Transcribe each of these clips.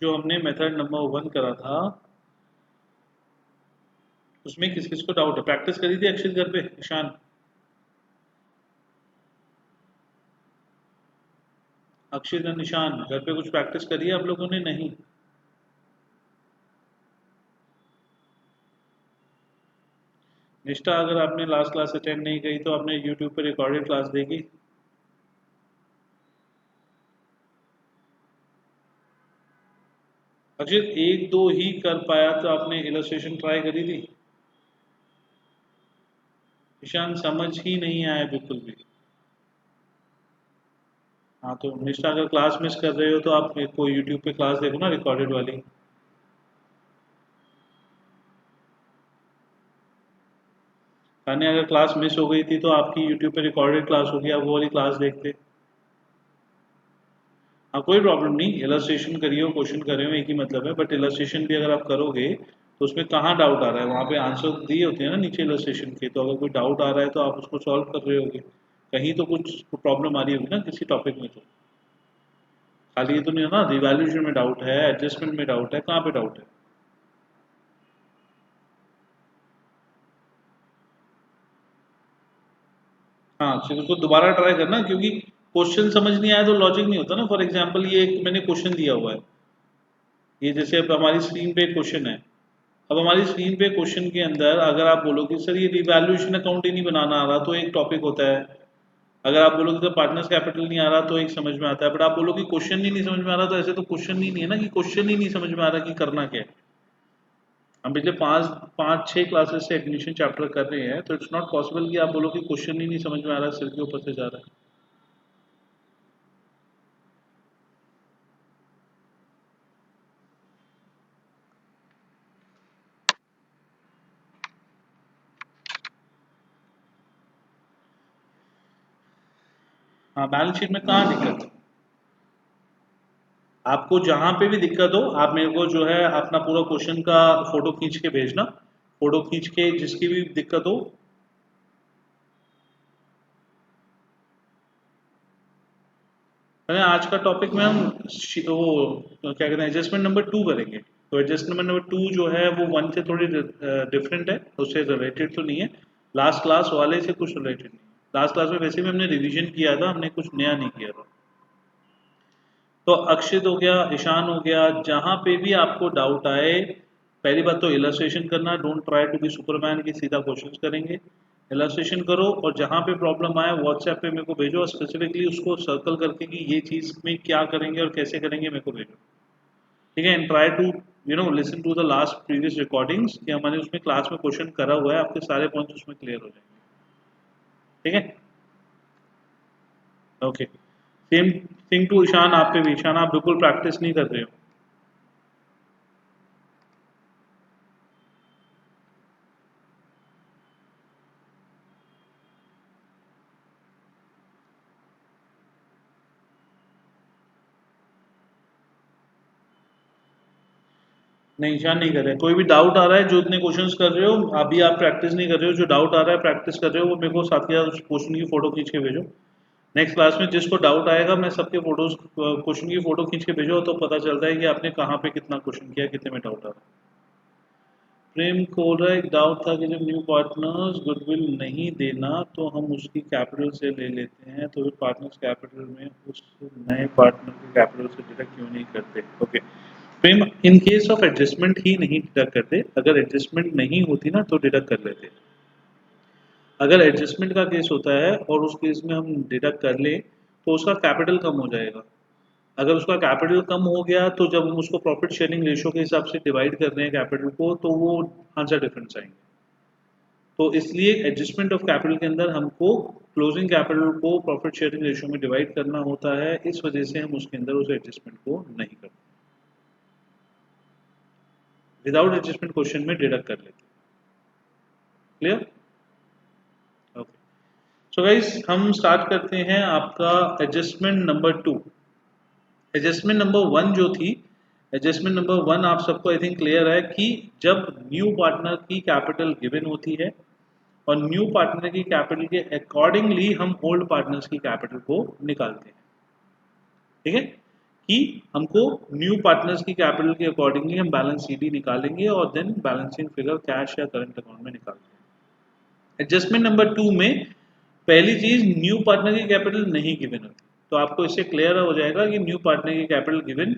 जो हमने method number 1 करा था उसमें किस किस को डाउट है? प्रैक्टिस करी थी अक्षित घर पे? ईशान, अक्षित और निशान घर पे कुछ प्रैक्टिस करी है आप लोगों ने? नहीं? निष्ठा, अगर आपने लास्ट क्लास अटेंड नहीं की तो आपने यूट्यूब पे रिकॉर्डेड क्लास देखी? अक्षित, एक दो ही कर पाया तो आपने इलस्ट्रेशन ट्राई करी थी? ईशान, समझ ही नहीं आया बिल्कुल भी। हाँ तो निष्ठा, अगर क्लास मिस कर रहे हो तो आप कोई यूट्यूब पे क्लास देखो ना, रिकॉर्डेड वाली। यानी अगर क्लास मिस हो गई थी तो आपकी यूट्यूब पे रिकॉर्डेड क्लास होगी, आप वो वाली क्लास देखते। हाँ कोई प्रॉब्लम नहीं, इलस्ट्रेशन करिए हो क्वेश्चन कर रहे हो एक ही मतलब है, बट इलस्ट्रेशन भी अगर आप करोगे तो उसमें कहाँ डाउट आ रहा है, वहाँ पे आंसर दिए होते हैं ना नीचे इलस्ट्रेशन के, तो अगर कोई डाउट आ रहा है तो आप उसको सॉल्व कर रहे होगे, कहीं तो कुछ प्रॉब्लम आ रही होगी ना किसी टॉपिक में। तो खाली ये तो नहीं है ना रिवैल्यूएशन में डाउट है, एडजस्टमेंट में डाउट है, कहाँ पे डाउट है? हाँ फिर उसको दोबारा ट्राई करना, क्योंकि क्वेश्चन समझ नहीं आया तो लॉजिक नहीं होता ना। फॉर एग्जाम्पल ये एक मैंने क्वेश्चन दिया हुआ है, ये जैसे अब हमारी स्क्रीन पे क्वेश्चन है, अब हमारी स्क्रीन पे क्वेश्चन के अंदर अगर आप बोलो कि सर ये रिवैल्यूएशन अकाउंट ही नहीं बनाना आ रहा, तो एक टॉपिक होता है। अगर आप बोलो कि सर पार्टनर्स कैपिटल नहीं आ रहा तो एक समझ में आता है, बट आप बोलो कि क्वेश्चन ही नहीं समझ में आ रहा, तो ऐसे तो क्वेश्चन ही नहीं है ना, कि क्वेश्चन ही नहीं समझ में आ रहा कि करना क्या है। हम पिछले पाँच पाँच छः क्लासेस से एडमिशन चैप्टर कर रहे हैं, तो इट्स नॉट पॉसिबल कि आप बोलो कि क्वेश्चन ही नहीं समझ में आ रहा, सिर के ऊपर से जा रहा है। हाँ बैलेंस शीट में कहाँ दिक्कत है? आपको जहां पे भी दिक्कत हो आप मेरे को जो है अपना पूरा क्वेश्चन का फोटो खींच के भेजना, फोटो खींच के जिसकी भी दिक्कत हो। मैंने आज का टॉपिक में हम वो क्या कहते हैं एडजस्टमेंट नंबर 2 करेंगे, तो एडजस्टमेंट नंबर 2 जो है वो 1 से थोड़ी डिफरेंट है, उससे रिलेटेड तो नहीं है, लास्ट क्लास वाले से कुछ रिलेटेड नहीं है। लास्ट क्लास में वैसे भी हमने रिवीजन किया था, हमने कुछ नया नहीं किया था। तो अक्षित हो गया, ईशान हो गया, जहां पे भी आपको डाउट आए, पहली बात तो इलस्ट्रेशन करना, don't try to be superman की सीधा क्वेश्चंस करेंगे। इलस्ट्रेशन करो और जहां पे प्रॉब्लम आए व्हाट्सएप पे मेरे को भेजो, स्पेसिफिकली उसको सर्कल करके कि ये चीज़ में क्या करेंगे और कैसे करेंगे मेरे को भेजो। ठीक है, and try to listen to the last previous recordings कि हमारे उसमें क्लास में क्वेश्चन करा हुआ है, आपके सारे पॉइंट्स उसमें क्लियर हो जाएंगे। ठीक है, okay. Same thing to Ishaan, आप पे भी। ईशान, आप बिल्कुल प्रैक्टिस नहीं कर रहे हो। नहीं, ईशान नहीं कर रहे। कोई भी डाउट आ रहा है, जो इतने क्वेश्चंस कर रहे हो अभी आप प्रैक्टिस नहीं कर रहे हो, जो डाउट आ रहा है प्रैक्टिस कर रहे हो, वो मेरे को साथ के साथ उस क्वेश्चन की फोटो खींच के भेजो। नेक्स्ट क्लास में जिसको डाउट आएगा मैं सबके फोटोज क्वेश्चन की फोटो खींच के भेजो, तो पता चलता है कि आपने कहाँ पे कितना क्वेश्चन किया, कितने में डाउट आ रहा है। प्रेम खोल रहा है, एक डाउट था कि जब न्यू पार्टनर्स गुडविल नहीं देना तो हम उसकी कैपिटल से ले लेते हैं, तो फिर पार्टनर्स कैपिटल में उस नए पार्टनर के कैपिटल से डिडक्ट क्यों नहीं करते? Okay Prem, in case of adjustment ही नहीं डिडक्ट करते, अगर एडजस्टमेंट नहीं होती ना तो डिडक्ट कर लेते। अगर एडजस्टमेंट का केस होता है और उस केस में हम डिडक्ट कर ले तो उसका कैपिटल कम हो जाएगा। अगर उसका कैपिटल कम हो गया तो जब हम उसको प्रॉफिट शेयरिंग रेशियो के हिसाब से डिवाइड कर रहे हैं कैपिटल को, तो वो आंसर डिफरेंस आएंगे। तो इसलिए एडजस्टमेंट ऑफ कैपिटल के अंदर हमको क्लोजिंग कैपिटल को प्रॉफिट शेयरिंग रेशियो में डिवाइड करना होता है, इस वजह से हम उसके अंदर उस एडजस्टमेंट को नहीं करते, विदाउट एडजस्टमेंट क्वेश्चन में डिडक्ट कर लेते। क्लियर? ओके, सो गाइस हम स्टार्ट करते हैं आपका एडजस्टमेंट नंबर 2। एडजस्टमेंट नंबर 1 जो थी, एडजस्टमेंट नंबर 1 आप सबको आई थिंक क्लियर है कि जब न्यू पार्टनर की कैपिटल गिवन होती है और न्यू पार्टनर की कैपिटल के अकॉर्डिंगली हम ओल्ड पार्टनर्स की कैपिटल को निकालते हैं। ठीक है, कि हमको न्यू पार्टनर्स की कैपिटल के अकॉर्डिंगली हम बैलेंस सीडी निकालेंगे और देन बैलेंसिंग फिगर कैश या करंट अकाउंट में निकालेंगे। एडजस्टमेंट नंबर 2 में पहली चीज न्यू पार्टनर की कैपिटल नहीं गिवन होती, तो आपको इससे क्लियर हो जाएगा कि न्यू पार्टनर की कैपिटल गिवन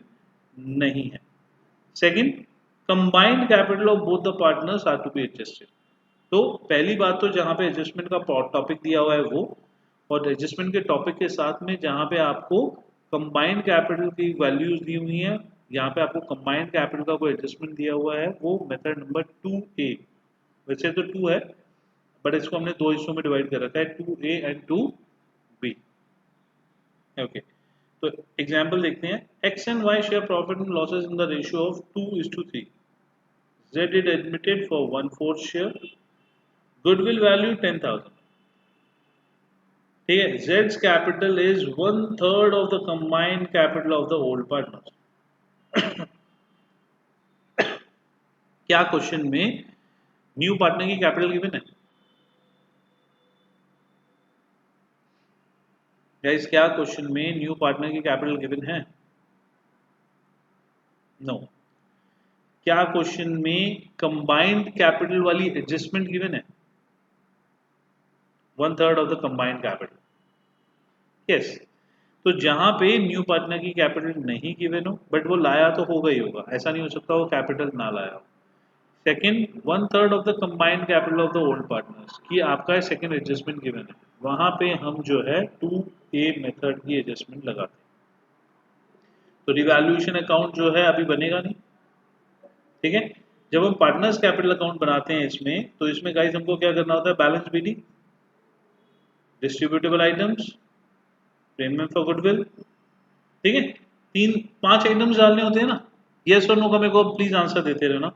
नहीं है। Second, combined capital of both the partners are to be adjusted. तो पहली बात तो जहां पे एडजस्टमेंट का टॉपिक दिया हुआ है वो, और एडजस्टमेंट के टॉपिक के साथ में जहां पे आपको कंबाइंड कैपिटल की वैल्यूज दी हुई हैं, यहाँ पे आपको कंबाइंड कैपिटल का कोई एडजस्टमेंट दिया हुआ है, वो मेथड नंबर 2A। वैसे तो 2 है बट इसको हमने दो हिस्सों में डिवाइड कर रखा है, 2A एंड 2B। ओके, तो एग्जांपल देखते हैं। X and y share profit and losses in the ratio of 2:3। Z is admitted for 1/4 share, goodwill value 10,000। ठीक है, Z's capital is 1/3 of the combined capital of the old partners। क्या question में new partner की capital given है? Guys, क्या question में new partner की capital given है? नो। क्या क्वेश्चन में कंबाइंड कैपिटल वाली एडजस्टमेंट गिवन है? 1/3 of the combined capital. Yes. तो जहां पे न्यू पार्टनर की कैपिटल नहीं गिवन हो बट वो लाया तो होगा ही होगा, ऐसा नहीं हो सकता वो कैपिटल ना लाया हो। Second, 1/3 of the combined capital of the old partners की आपका सेकंड एडजस्टमेंट गिवन है, वहां पे हम जो है 2A मेथड की एडजस्टमेंट लगाते हैं। तो रिवैल्यूएशन अकाउंट जो है अभी बनेगा नहीं। ठीक है, जब हम पार्टनर्स कैपिटल अकाउंट बनाते हैं इसमें, तो इसमें गाइस हमको क्या करना होता है? Balance BD, distributable items, premium for goodwill. ठीक है, 5 आइटम्स डालने होते हैं ना। यस और नो का मेरे को प्लीज आंसर देते रहो ना।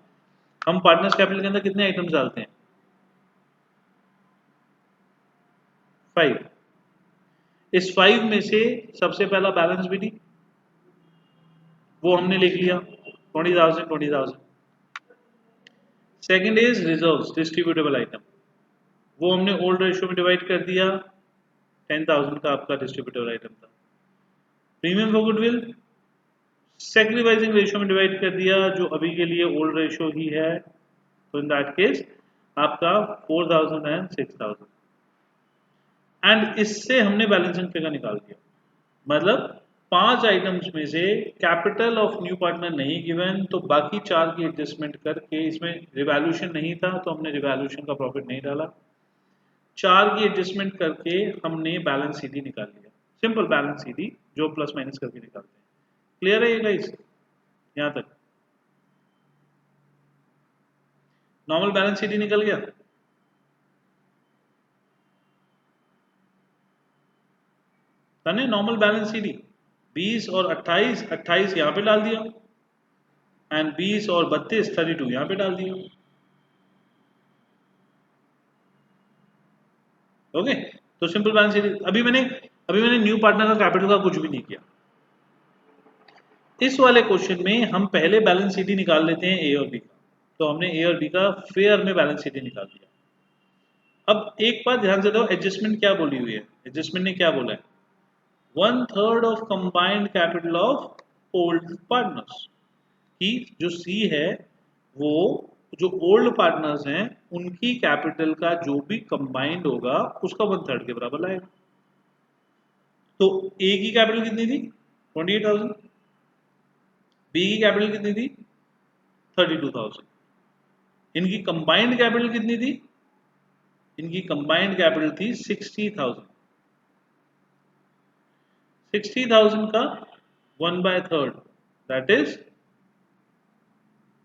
हम पार्टनर्स कैपिटल के अंदर कितने आइटम्स डालते हैं? 5। इस 5 में से सबसे पहला बैलेंस बीडी, वो हमने लिख लिया 20,000। Second is reserves, distributable item, वो हमने ओल्ड रेशियो में डिवाइड कर दिया, 10,000 का आपका डिस्ट्रीब्यूटेबल आइटम था। Premium for goodwill sacrificing ratio में डिवाइड कर दिया, जो अभी के लिए ओल्ड रेशियो ही है, तो इन दैट केस आपका 4,000 एंड 6,000। एंड इससे हमने बैलेंसिंग फिगर निकाल दिया। मतलब 5 आइटम्स में से कैपिटल ऑफ न्यू पार्टनर नहीं गिवन, तो बाकी 4 की एडजस्टमेंट करके, इसमें रिवैल्यूएशन नहीं था तो हमने रिवैल्यूएशन का प्रॉफिट नहीं डाला, 4 की एडजस्टमेंट करके हमने बैलेंस सीडी निकाल लिया। सिंपल बैलेंस सीडी जो प्लस माइनस करके निकालते हैं। क्लियर है ये गाइस यहां तक? नॉर्मल बैलेंस सीडी निकल गया। तने नॉर्मल बैलेंस सीडी 20 और 28 यहां पे डाल दिया, एंड 20 और 32 32 यहां पे डाल दिया। ओके, तो सिंपल बैलेंस सीडी। अभी मैंने न्यू पार्टनर का कैपिटल का कुछ भी नहीं किया। इस वाले क्वेश्चन में हम पहले बैलेंस सीडी निकाल लेते हैं ए और बी का। तो हमने ए और बी का फेयर में बैलेंस सीडी निकाल दिया। अब एक बात ध्यान से दो, एडजस्टमेंट क्या बोली हुई है? एडजस्टमेंट ने क्या बोला है? 1/3 of combined capital of old partners. की जो सी है वो जो ओल्ड पार्टनर्स हैं उनकी कैपिटल का जो भी कंबाइंड होगा उसका 1/3 के बराबर आएगा। तो ए की कैपिटल कितनी थी? 28,000। बी की कैपिटल कितनी थी? 32,000। इनकी कंबाइंड कैपिटल कितनी थी? इनकी कंबाइंड कैपिटल थी 60,000। 60,000 का 1/3 that is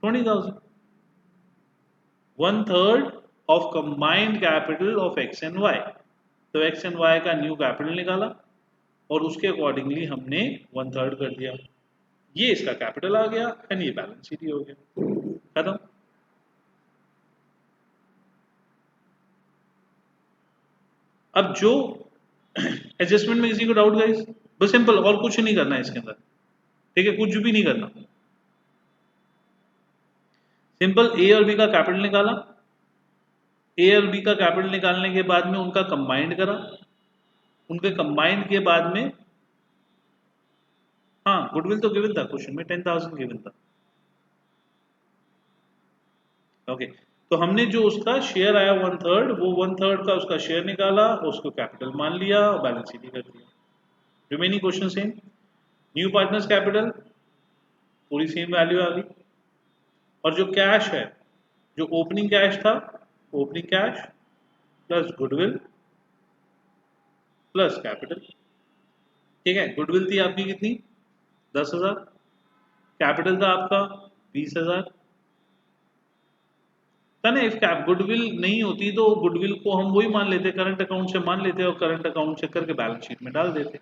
20,000। 1/3 of combined capital of x and y. तो एक्स एंड वाई का न्यू कैपिटल निकाला और उसके अकॉर्डिंगली हमने 1/3 कर दिया। ये इसका कैपिटल आ गया एंड ये बैलेंस शीट हो गया, खत्म। अब जो एडजस्टमेंट में किसी को डाउट गाइस? बस सिंपल, और कुछ नहीं करना है इसके अंदर। ठीक है, कुछ भी नहीं करना। सिंपल ए और बी का कैपिटल निकाला, ए और बी का कैपिटल निकालने के बाद में उनका कंबाइंड करा, उनके कंबाइंड के बाद में हाँ हाँ गुडविल तो गिवन था क्वेश्चन में, 10,000 गिवन था। ओके तो हमने जो उसका शेयर आया 1/3, वो 1/3 का उसका शेयर निकाला, उसको कैपिटल मान लिया और बैलेंस शीट कर दिया। Remaining question same, new partners capital पूरी सेम वैल्यू आ गई, और जो कैश है, जो ओपनिंग कैश था, opening cash plus goodwill plus capital. ठीक है, गुडविल थी आपकी कितनी, 10,000, कैपिटल था आपका 20,000 था ना। इफ कैप गुडविल नहीं होती तो गुडविल को हम वही मान लेते, करंट अकाउंट से मान लेते और करंट अकाउंट से करके बैलेंस शीट में डाल देते,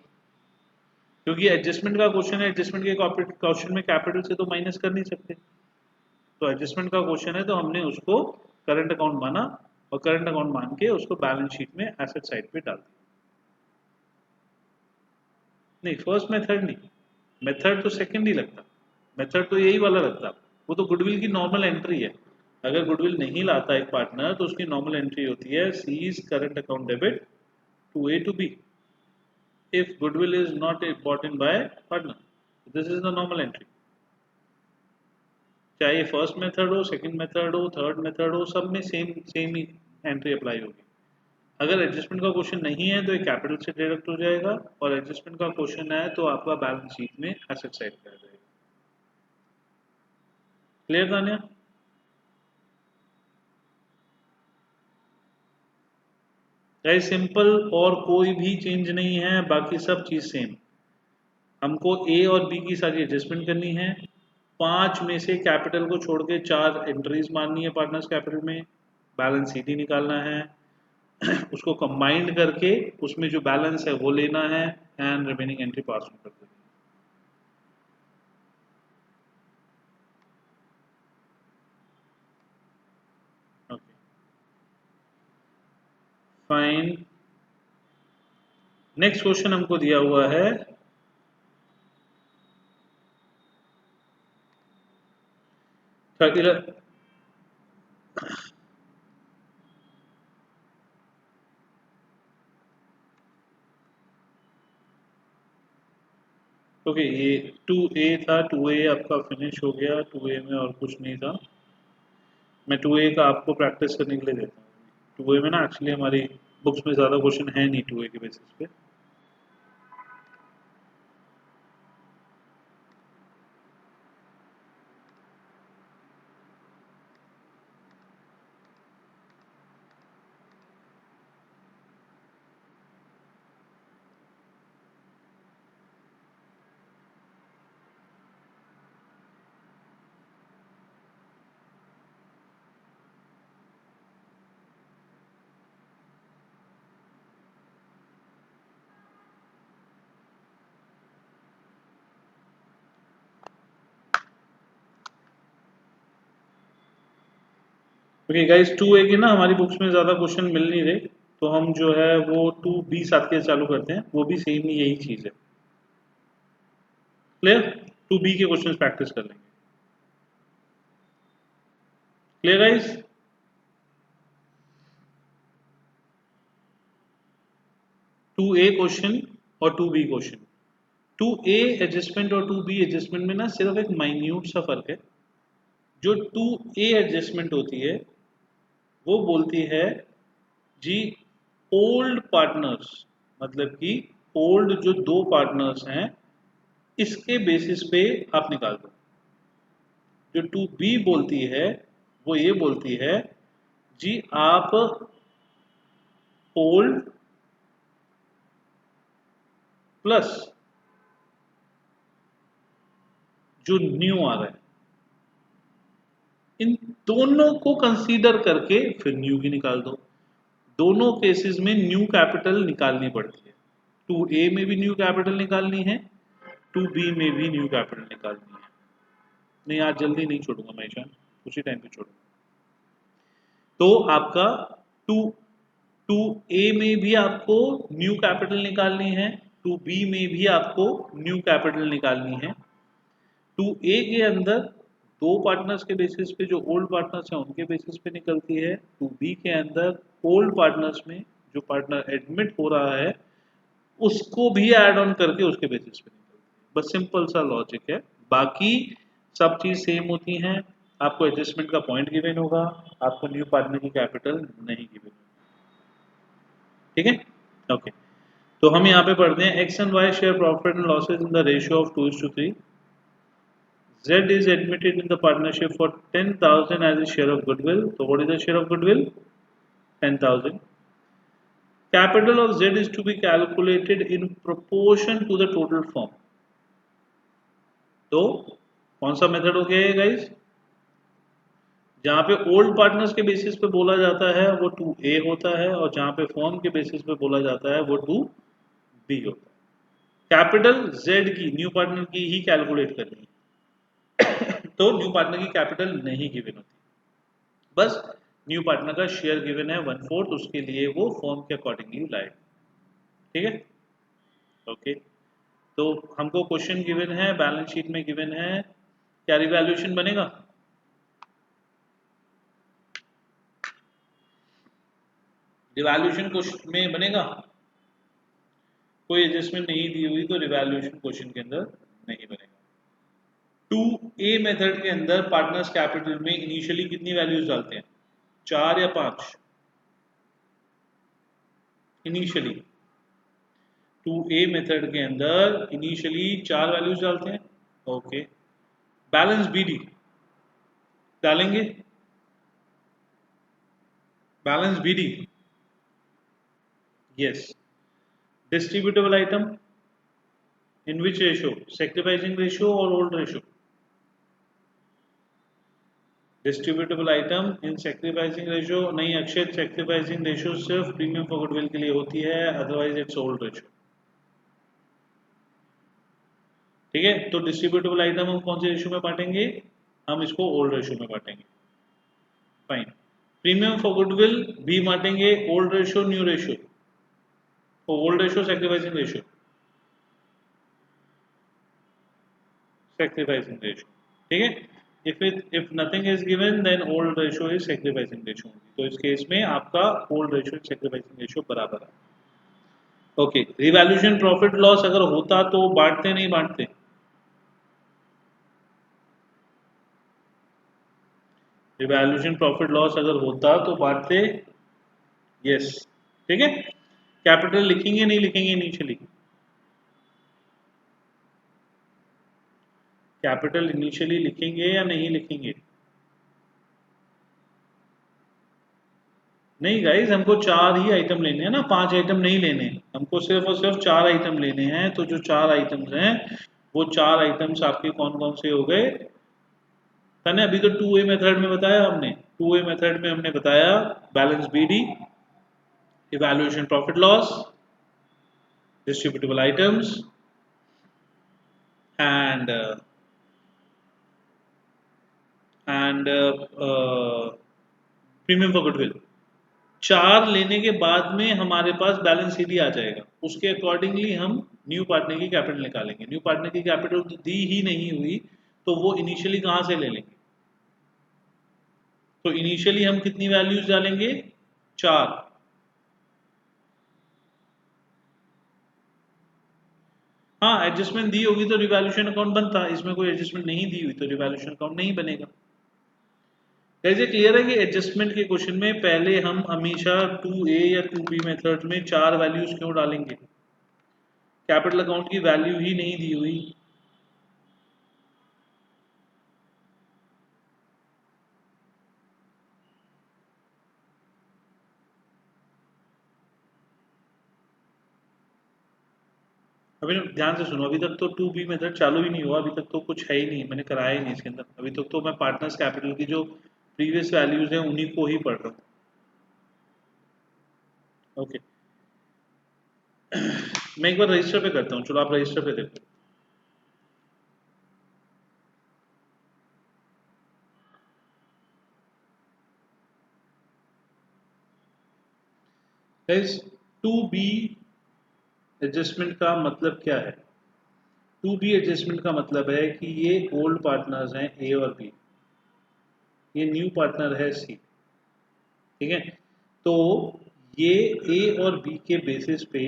क्योंकि एडजस्टमेंट का क्वेश्चन है, एडजस्टमेंट के क्वेश्चन में कैपिटल से तो माइनस कर नहीं सकते, तो एडजस्टमेंट का क्वेश्चन है तो हमने उसको करंट अकाउंट माना और करंट अकाउंट मान के उसको बैलेंस शीट में एसेट साइड पे डाल दिया। नहीं फर्स्ट मेथड नहीं, मेथड तो सेकंड ही लगता, मेथड तो यही वाला लगता, वो तो गुडविल की नॉर्मल एंट्री है। अगर गुडविल नहीं लाता एक पार्टनर तो उसकी नॉर्मल एंट्री होती है C's current account debit to A to B if goodwill is not bought in by partner, this is the normal entry। चाहे फर्स्ट मेथड हो, सेकंड मेथड हो, थर्ड मेथड हो, सब में सेम सेम ही entry apply होगी। अगर adjustment का question नहीं है तो ये कैपिटल से डिडक्ट हो जाएगा, और एडजस्टमेंट का क्वेश्चन है तो आपका बैलेंस शीट में एसेट साइड पे आ जाएगा। क्लियर तान्या? गाइस सिंपल, और कोई भी चेंज नहीं है, बाकी सब चीज सेम। हमको ए और बी की सारी एडजस्टमेंट करनी है, 5 में से कैपिटल को छोड़ के 4 एंट्रीज माननी है पार्टनर्स कैपिटल में, बैलेंस शीट ही निकालना है उसको कंबाइंड करके उसमें जो बैलेंस है वो लेना है and remaining entry pass on कर देना। ओके फाइन, नेक्स्ट क्वेश्चन हमको दिया हुआ है ओके ये 2A था, 2A आपका फिनिश हो गया, 2A में और कुछ नहीं था। मैं 2A का आपको प्रैक्टिस करने के लिए देता हूँ। 2A में ना एक्चुअली हमारी बुक्स में ज़्यादा क्वेश्चन है नहीं 2A के बेसिस पे। ओके गाइस 2A के ना हमारी बुक्स में ज़्यादा क्वेश्चन मिल नहीं रहे, तो हम जो है वो 2B साथ के चालू करते हैं, वो भी सेम ही यही चीज़ है। क्लियर? 2B के क्वेश्चन प्रैक्टिस कर लेंगे। Clear guys? Two A question और 2B क्वेश्चन, 2A एडजस्टमेंट और 2B एडजस्टमेंट में ना सिर्फ एक माइन्यूट सा फर्क है। जो 2A एडजस्टमेंट होती है वो बोलती है जी ओल्ड पार्टनर्स, मतलब कि ओल्ड जो 2 पार्टनर्स हैं इसके बेसिस पे आप निकाल दो। जो 2B बोलती है वो ये बोलती है जी आप ओल्ड प्लस जो न्यू आ रहा है इन दोनों को कंसीडर करके फिर न्यू की निकाल दो। दोनों केसेस में न्यू कैपिटल निकालनी पड़ती है, 2A में भी न्यू कैपिटल निकालनी है, 2B में भी न्यू कैपिटल निकालनी है। नहीं आज जल्दी नहीं छोड़ूंगा मैं ईशान, उसी टाइम पे छोड़ूंगा। तो आपका 2A में भी आपको न्यू कैपिटल निकालनी है, 2B में भी आपको न्यू कैपिटल निकालनी है। 2A के अंदर 2 पार्टनर्स के बेसिस पे जो ओल्ड पार्टनर्स हैं उनके बेसिस पे निकलती है, 2B के अंदर ओल्ड पार्टनर्स में जो पार्टनर एडमिट हो रहा है उसको भी ऐड ऑन करके उसके बेसिस पे निकलती है। बस सिंपल सा लॉजिक है, बाकी सब चीज सेम होती हैं। आपको एडजस्टमेंट का पॉइंट गिवन होगा, आपको न्यू पार्टनर की कैपिटल नहीं गिवन, ठीक है। ओके, तो हम यहाँ पे पढ़ते हैं x and y share profit and losses in the ratio of 2:3। Z is admitted in the partnership for 10,000 as a share of goodwill. So what is the share of goodwill? 10,000. Capital of Z is to be calculated in proportion to the total firm. तो कौन सा method हो गया ये guys? जहाँ पे old partners के basis पे बोला जाता है वो 2A होता है, और जहाँ पे फर्म के बेसिस पे बोला जाता है वो 2B होता है। कैपिटल Z की न्यू पार्टनर की ही कैलकुलेट करनी है, तो न्यू पार्टनर की कैपिटल नहीं गिवन होती, बस न्यू पार्टनर का शेयर गिवन है 1/4, उसके लिए वो फर्म के अकॉर्डिंगली लाएगा, ठीक है। ओके, तो हमको क्वेश्चन गिवन है, बैलेंस शीट में गिवन है, क्या रिवैल्यूएशन बनेगा? रिवैल्यूएशन क्वेश्चन में बनेगा? कोई एडजस्टमेंट नहीं दी हुई तो रिवैल्यूएशन क्वेश्चन के अंदर नहीं बनेगा। 2A मेथड के अंदर पार्टनर्स कैपिटल में इनिशियली कितनी वैल्यूज डालते हैं, 4 या 5? इनिशियली 2A मेथड के अंदर इनिशियली 4 वैल्यूज डालते हैं। ओके, बैलेंस BD डालेंगे, balance BD, yes. Distributable item in which ratio, sacrificing ratio और old ratio? Distributable item in sacrificing ratio नहीं अक्षय, सैक्रिफाइसिंग रेशियो सिर्फ प्रीमियम फॉर गुडविल के लिए होती है, अदरवाइज इट्स ओल्ड रेशियो, ठीक है। तो डिस्ट्रीब्यूटेबल आइटम हम कौन से रेशियो में बांटेंगे? हम इसको ओल्ड रेशियो में बांटेंगे, फाइन। प्रीमियम फॉर गुडविल भी बांटेंगे old ratio new ratio, old ratio sacrificing ratio, sacrificing ratio, ठीक है। if nothing is given then old ratio is sacrificing ratio, तो इस केस में आपका old ratio sacrificing ratio बराबर है। ओके, रिवैल्यूएशन प्रॉफिट लॉस अगर होता तो बांटते नहीं बांटते? रिवैल्यूएशन प्रॉफिट लॉस अगर होता तो बांटते, यस, ठीक है। कैपिटल लिखेंगे नहीं लिखेंगे इनिशियली? कैपिटल इनिशियली लिखेंगे या नहीं लिखेंगे? नहीं गाइज, हमको 4 ही आइटम लेने हैं ना, 5 आइटम नहीं लेने, हमको सिर्फ और सिर्फ 4 आइटम लेने हैं। तो जो 4 आइटम्स हैं वो 4 आइटम्स आपके कौन कौन से हो गए? मैंने अभी तो 2A मेथड में बताया, हमने 2A मेथड में हमने बताया balance BD, evaluation profit loss, distributable items and premium for goodwill. 4 लेने के बाद में हमारे पास बैलेंस CD आ जाएगा, उसके अकॉर्डिंगली हम न्यू पार्टनर की कैपिटल निकालेंगे। न्यू पार्टनर की कैपिटल तो दी ही नहीं हुई, तो वो इनिशियली कहां से ले लेंगे? तो इनिशियली हम कितनी वैल्यूज डालेंगे? 4। हाँ, एडजस्टमेंट दी होगी तो रिवैल्यूएशन अकाउंट बनता, इसमें कोई एडजस्टमेंट नहीं दी हुई तो रिवैल्यूएशन अकाउंट नहीं बनेगा। कैसे क्लियर है कि एडजस्टमेंट के क्वेश्चन में पहले हम हमेशा 2A या 2B मेथड में 4 वैल्यूज क्यों डालेंगे? कैपिटल अकाउंट की वैल्यू ही नहीं दी हुई। अभी ध्यान से सुनो, अभी तक तो 2B मेथड चालू ही नहीं हुआ, अभी तक तो कुछ है ही नहीं, मैंने कराया ही नहीं इसके अंदर। अभी तक तो मैं पार्टनर्स कैपिटल की जो प्रीवियस वैल्यूज हैं उन्हीं को ही पढ़ रहा हूँ। ओके, मैं एक बार रजिस्टर पे करता हूँ, चलो आप रजिस्टर पे देखो। गाइस, 2B एडजस्टमेंट का मतलब क्या है? 2B एडजस्टमेंट का मतलब है कि ये ओल्ड पार्टनर्स हैं A और B, ये न्यू पार्टनर है C, ठीक है। तो ये A और B के बेसिस पे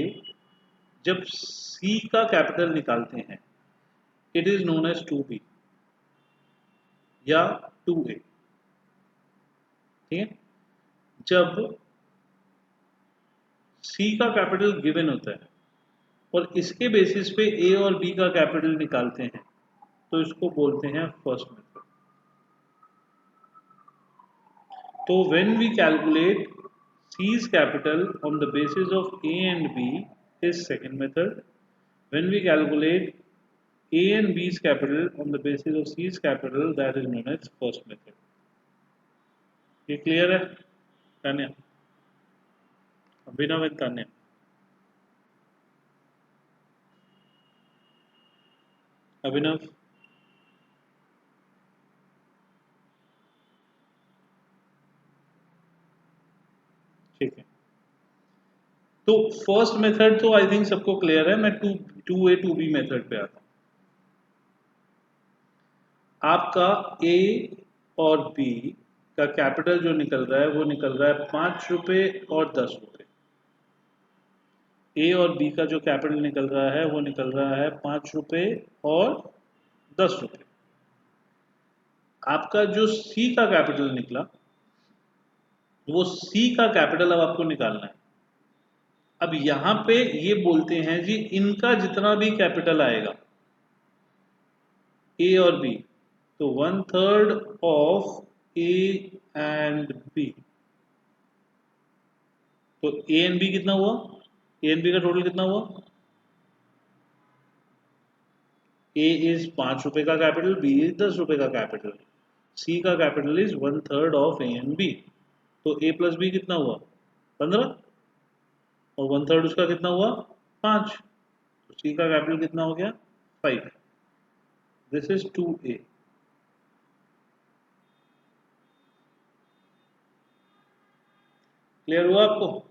जब C का कैपिटल निकालते हैं it is known as 2B या 2A। ठीक है, जब C का कैपिटल गिवन होता है और इसके बेसिस पे A और B का कैपिटल निकालते हैं तो इसको बोलते हैं फर्स्ट मेथड। तो when we calculate C's capital on the basis of A and B is second method. When we calculate A and B's capital on the basis of C's capital, that is known as first method. ये clear है तान्या? अभिनव and Tanya, अभिनव ठीक है। तो first method तो I think सबको clear है। मैं 2A 2B method पे आता हूँ। आपका A और B का कैपिटल जो निकल रहा है वो निकल रहा है 5 रुपए और 10 रुपए। A और B का जो कैपिटल निकल रहा है वो निकल रहा है 5 रुपए और 10 रुपए। आपका जो C का कैपिटल निकला वो C का कैपिटल अब आपको निकालना है। अब यहां पे ये बोलते हैं जी इनका जितना भी कैपिटल आएगा A और B, तो 1/3 ऑफ A एंड B। तो A एंड B कितना हुआ? A एंड B का टोटल कितना हुआ? A इज 5 रुपए का कैपिटल, B इज 10 रुपए का कैपिटल, C का capital is 1/3 of A and B। तो A प्लस B कितना हुआ? 15 और 1/3 उसका कितना हुआ? 5। तो C का कैपिटल कितना हो गया? 5। This is 2A। क्लियर हुआ आपको?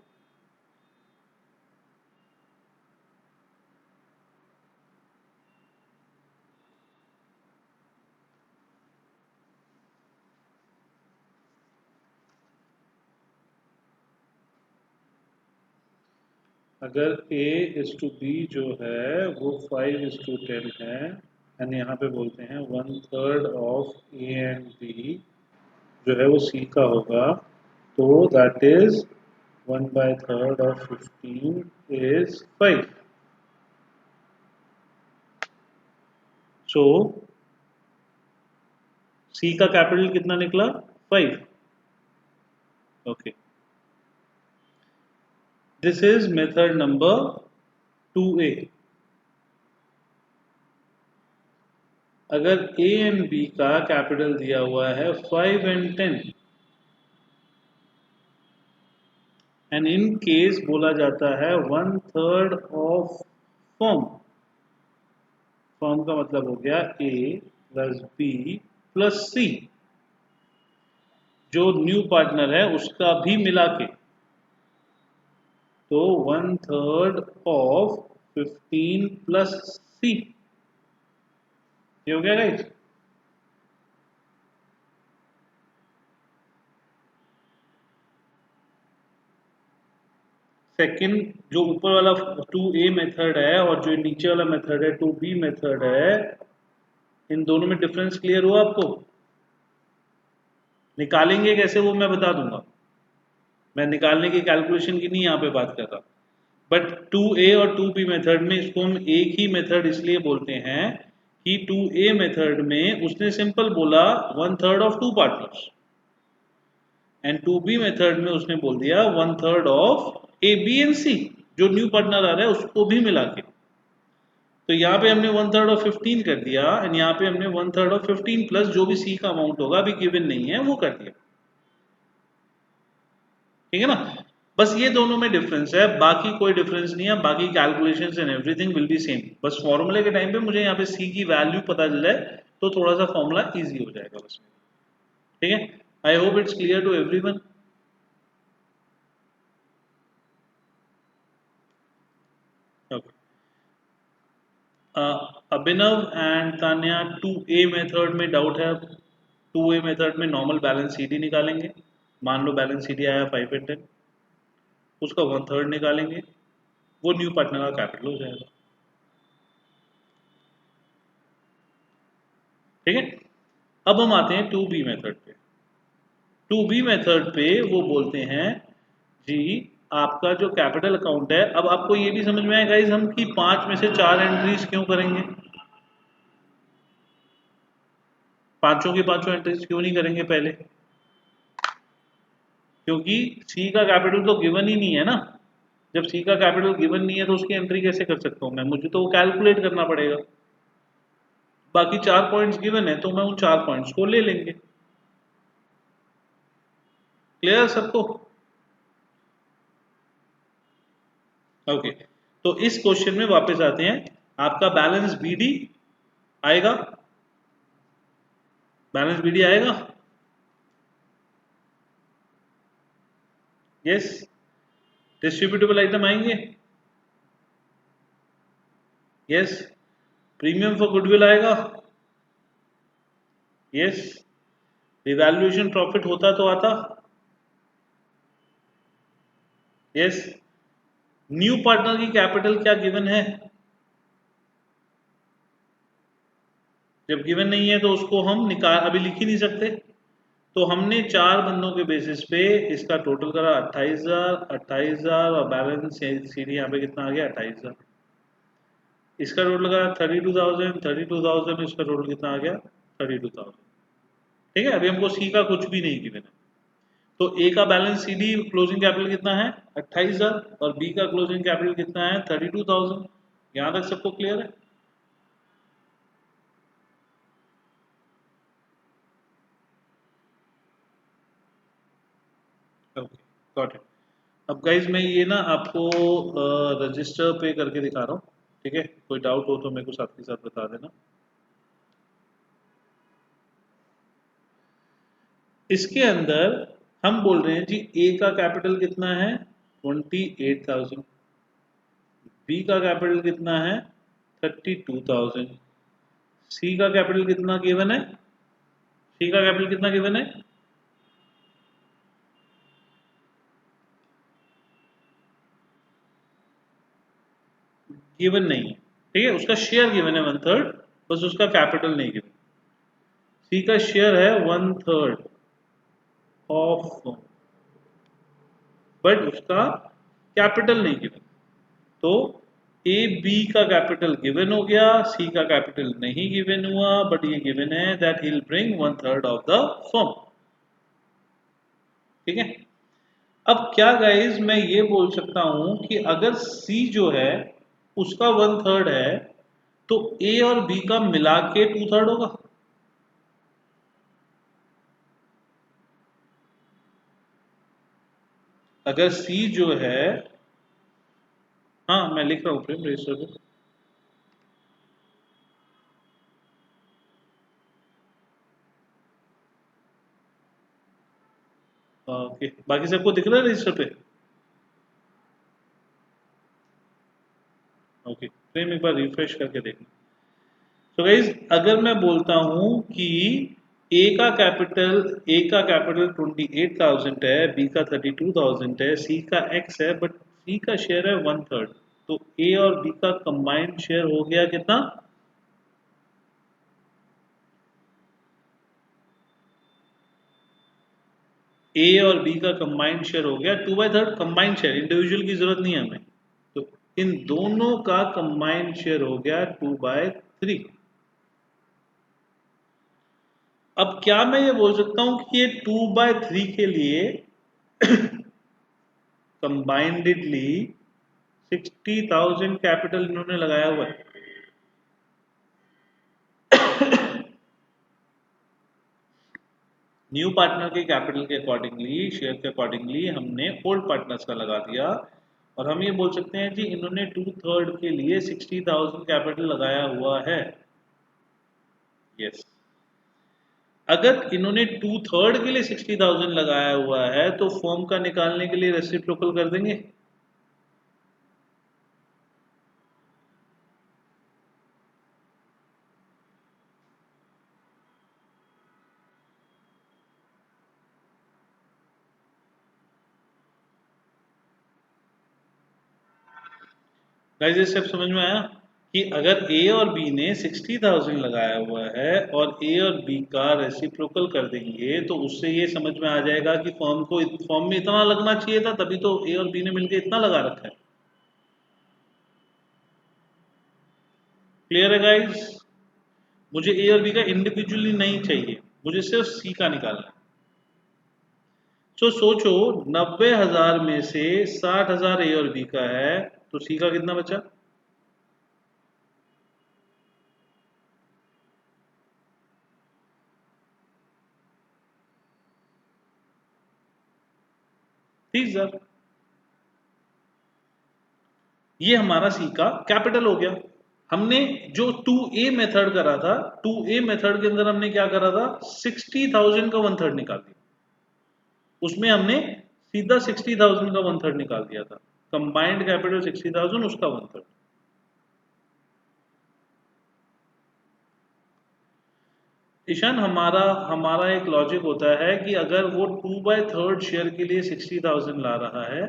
अगर A इज टू B जो है वो 5:10 है एंड यहाँ पे बोलते हैं 1/3 ऑफ A एंड B जो है वो C का होगा, तो that is 1/3 of 15 is 5। So C का कैपिटल कितना निकला? 5। Okay, this is method number 2A। अगर A एंड B का कैपिटल दिया हुआ है 5 एंड 10 एंड इन केस बोला जाता है 1/3 ऑफ फॉर्म। फॉर्म का मतलब हो गया A plus B plus C, जो न्यू पार्टनर है उसका भी मिला के, तो 1/3 ऑफ 15 प्लस C। ये हो गया गाइस? सेकंड जो ऊपर वाला 2A मेथड है और जो नीचे वाला मेथड है 2B मेथड है, इन दोनों में डिफरेंस क्लियर हुआ आपको? निकालेंगे कैसे वो मैं बता दूंगा। मैं निकालने की कैलकुलेशन की नहीं यहाँ पे बात कर रहा। बट 2A और 2B मेथड में इसको हम एक ही मेथड इसलिए बोलते हैं कि 2A मेथड में उसने सिंपल बोला 1/3 of 2 partners and 2B method में उसने बोल दिया 1/3 of A B and C, जो न्यू पार्टनर आ रहा है उसको भी मिला के। तो यहाँ पे हमने 1/3 ऑफ 15 कर दिया एंड यहाँ पे हमने 1/3 ऑफ 15 प्लस जो भी C का अमाउंट होगा अभी गिवन नहीं है वो कर दिया। ठीक है ना? बस ये दोनों में डिफरेंस है, बाकी कोई डिफरेंस नहीं है। बाकी calculations and everything will be same. बस फॉर्मूले के टाइम पे मुझे यहाँ पे C की वैल्यू पता चल जाए तो थोड़ा सा फॉर्मूला इजी हो जाएगा बस। ठीक है, I hope it's clear to everyone. Abhinav and Tanya 2A method में डाउट है? 2A मेथड में नॉर्मल बैलेंस CD निकालेंगे। मान लो बैलेंस CD आया 5 एंड 10, उसका 1/3 निकालेंगे, वो न्यू पार्टनर का कैपिटल हो जाएगा। ठीक है। अब हम आते हैं टू बी मेथड पे। टू बी मेथड पे वो बोलते हैं जी आपका जो कैपिटल अकाउंट है, अब आपको ये भी समझ में आएगा गाइस हम कि 5 में से 4 एंट्रीज क्यों करेंगे, पांचों की पांचों एंट्रीज क्यों नहीं करेंगे पहले, क्योंकि सी का कैपिटल तो गिवन ही नहीं है ना। जब सी का कैपिटल गिवन नहीं है तो उसकी एंट्री कैसे कर सकता हूं मैं, मुझे तो वो कैलकुलेट करना पड़ेगा। बाकी 4 पॉइंट्स गिवन है तो मैं उन 4 पॉइंट्स को ले लेंगे। क्लियर सबको? ओके, तो इस क्वेश्चन में वापस आते हैं। आपका बैलेंस बीडी आएगा, बैलेंस बीडी आएगा, यस। डिस्ट्रीब्यूटेबल आइटम आएंगे, यस। प्रीमियम फॉर गुडविल आएगा, यस। रिवैल्यूएशन प्रॉफिट होता तो आता, यस। न्यू पार्टनर की कैपिटल क्या गिवन है, जब गिवन नहीं है तो उसको हम निकाल अभी लिख ही नहीं सकते। तो हमने 4 बंदों के बेसिस पे इसका टोटल करा 28,000, 28,000 और बैलेंस सीधी यहाँ पे कितना आ गया 28,000। इसका टोटल लगा 32,000, 32,000, इसका टोटल कितना आ गया 32,000। ठीक है, अभी हमको सी का कुछ भी नहीं गिवन है। तो ए का बैलेंस सीडी क्लोजिंग कैपिटल कितना है 28,000 और बी का क्लोजिंग कैपिटल कितना है 32,000। यहां तक सबको क्लियर है? Okay, got it. अब गाइज मैं ये ना आपको रजिस्टर पे करके दिखा रहा हूँ, ठीक है। कोई डाउट हो तो मेरे को साथ के साथ बता देना। इसके अंदर हम बोल रहे हैं जी ए का कैपिटल कितना है 28,000, बी का कैपिटल कितना है 32,000, सी का कैपिटल कितना गिवन है, सी का कैपिटल कितना गिवन है, गिवन नहीं है। ठीक है, उसका शेयर गिवन है 1/3, बस उसका कैपिटल नहीं गिवन। सी का शेयर है 1/3 ऑफ, बट उसका कैपिटल नहीं गिवन। तो ए बी का कैपिटल गिवन हो गया, सी का कैपिटल नहीं गिवन हुआ, बट ये गिवन है that he will bring 1/3 of the firm. ठीक है। अब क्या गाइज मैं ये बोल सकता हूं कि अगर सी जो है उसका 1/3 है तो ए और बी का मिला के 2/3 होगा। अगर सी जो है, हाँ मैं लिख रहा हूँ प्रेम रजिस्टर पे। ओके, बाकी सबको दिख रहा है रजिस्टर पे? ओके, प्रेम एक बार रिफ्रेश करके देखना। तो गाइज अगर मैं बोलता हूं कि ए का कैपिटल 28,000 है, बी का 32,000 है, सी का एक्स है, बट सी का शेयर है 1/3, तो ए और बी का कंबाइंड शेयर हो गया कितना, ए और बी का कंबाइंड शेयर हो गया 2/3। कंबाइंड शेयर, इंडिविजुअल की जरूरत नहीं है हमें। तो इन दोनों का कंबाइंड शेयर हो गया 2/3। अब क्या मैं ये बोल सकता हूं कि ये 2/3 के लिए कंबाइंडली 60,000 कैपिटल इन्होंने लगाया हुआ है। न्यू पार्टनर के कैपिटल के अकॉर्डिंगली, शेयर के अकॉर्डिंगली हमने ओल्ड पार्टनर्स का लगा दिया। और हम ये बोल सकते हैं जी इन्होंने 2/3 के लिए 60,000 कैपिटल लगाया हुआ है, यस। अगर इन्होंने 2/3 के लिए 60,000 लगाया हुआ है तो फॉर्म का निकालने के लिए रेसिप्रोकल कर देंगे। गाइस ये सब समझ में आया? कि अगर ए और बी ने 60,000 लगाया हुआ है और ए और बी का रेसिप्रोकल कर देंगे तो उससे ये समझ में आ जाएगा कि फॉर्म में इतना लगना चाहिए था, तभी तो ए और बी ने मिलकर इतना लगा रखा है। क्लियर है गाइस? मुझे ए और बी का इंडिविजुअली नहीं चाहिए, मुझे सिर्फ सी का निकालना है। तो सोचो 90,000 में से 60,000 ए और बी का है, तो सी का कितना बचा? ठीक सर, ये हमारा सी का कैपिटल हो गया। हमने जो 2A मेथड करा था, 2A मेथड के अंदर हमने क्या करा था, 60,000 का 1/3 निकाल दिया। उसमें हमने सीधा 60,000 का 1/3 निकाल दिया था। कंबाइंड कैपिटल 60,000, उसका 1/3। ईशान, हमारा हमारा एक लॉजिक होता है कि अगर वो 2/3 शेयर के लिए 60,000 ला रहा है,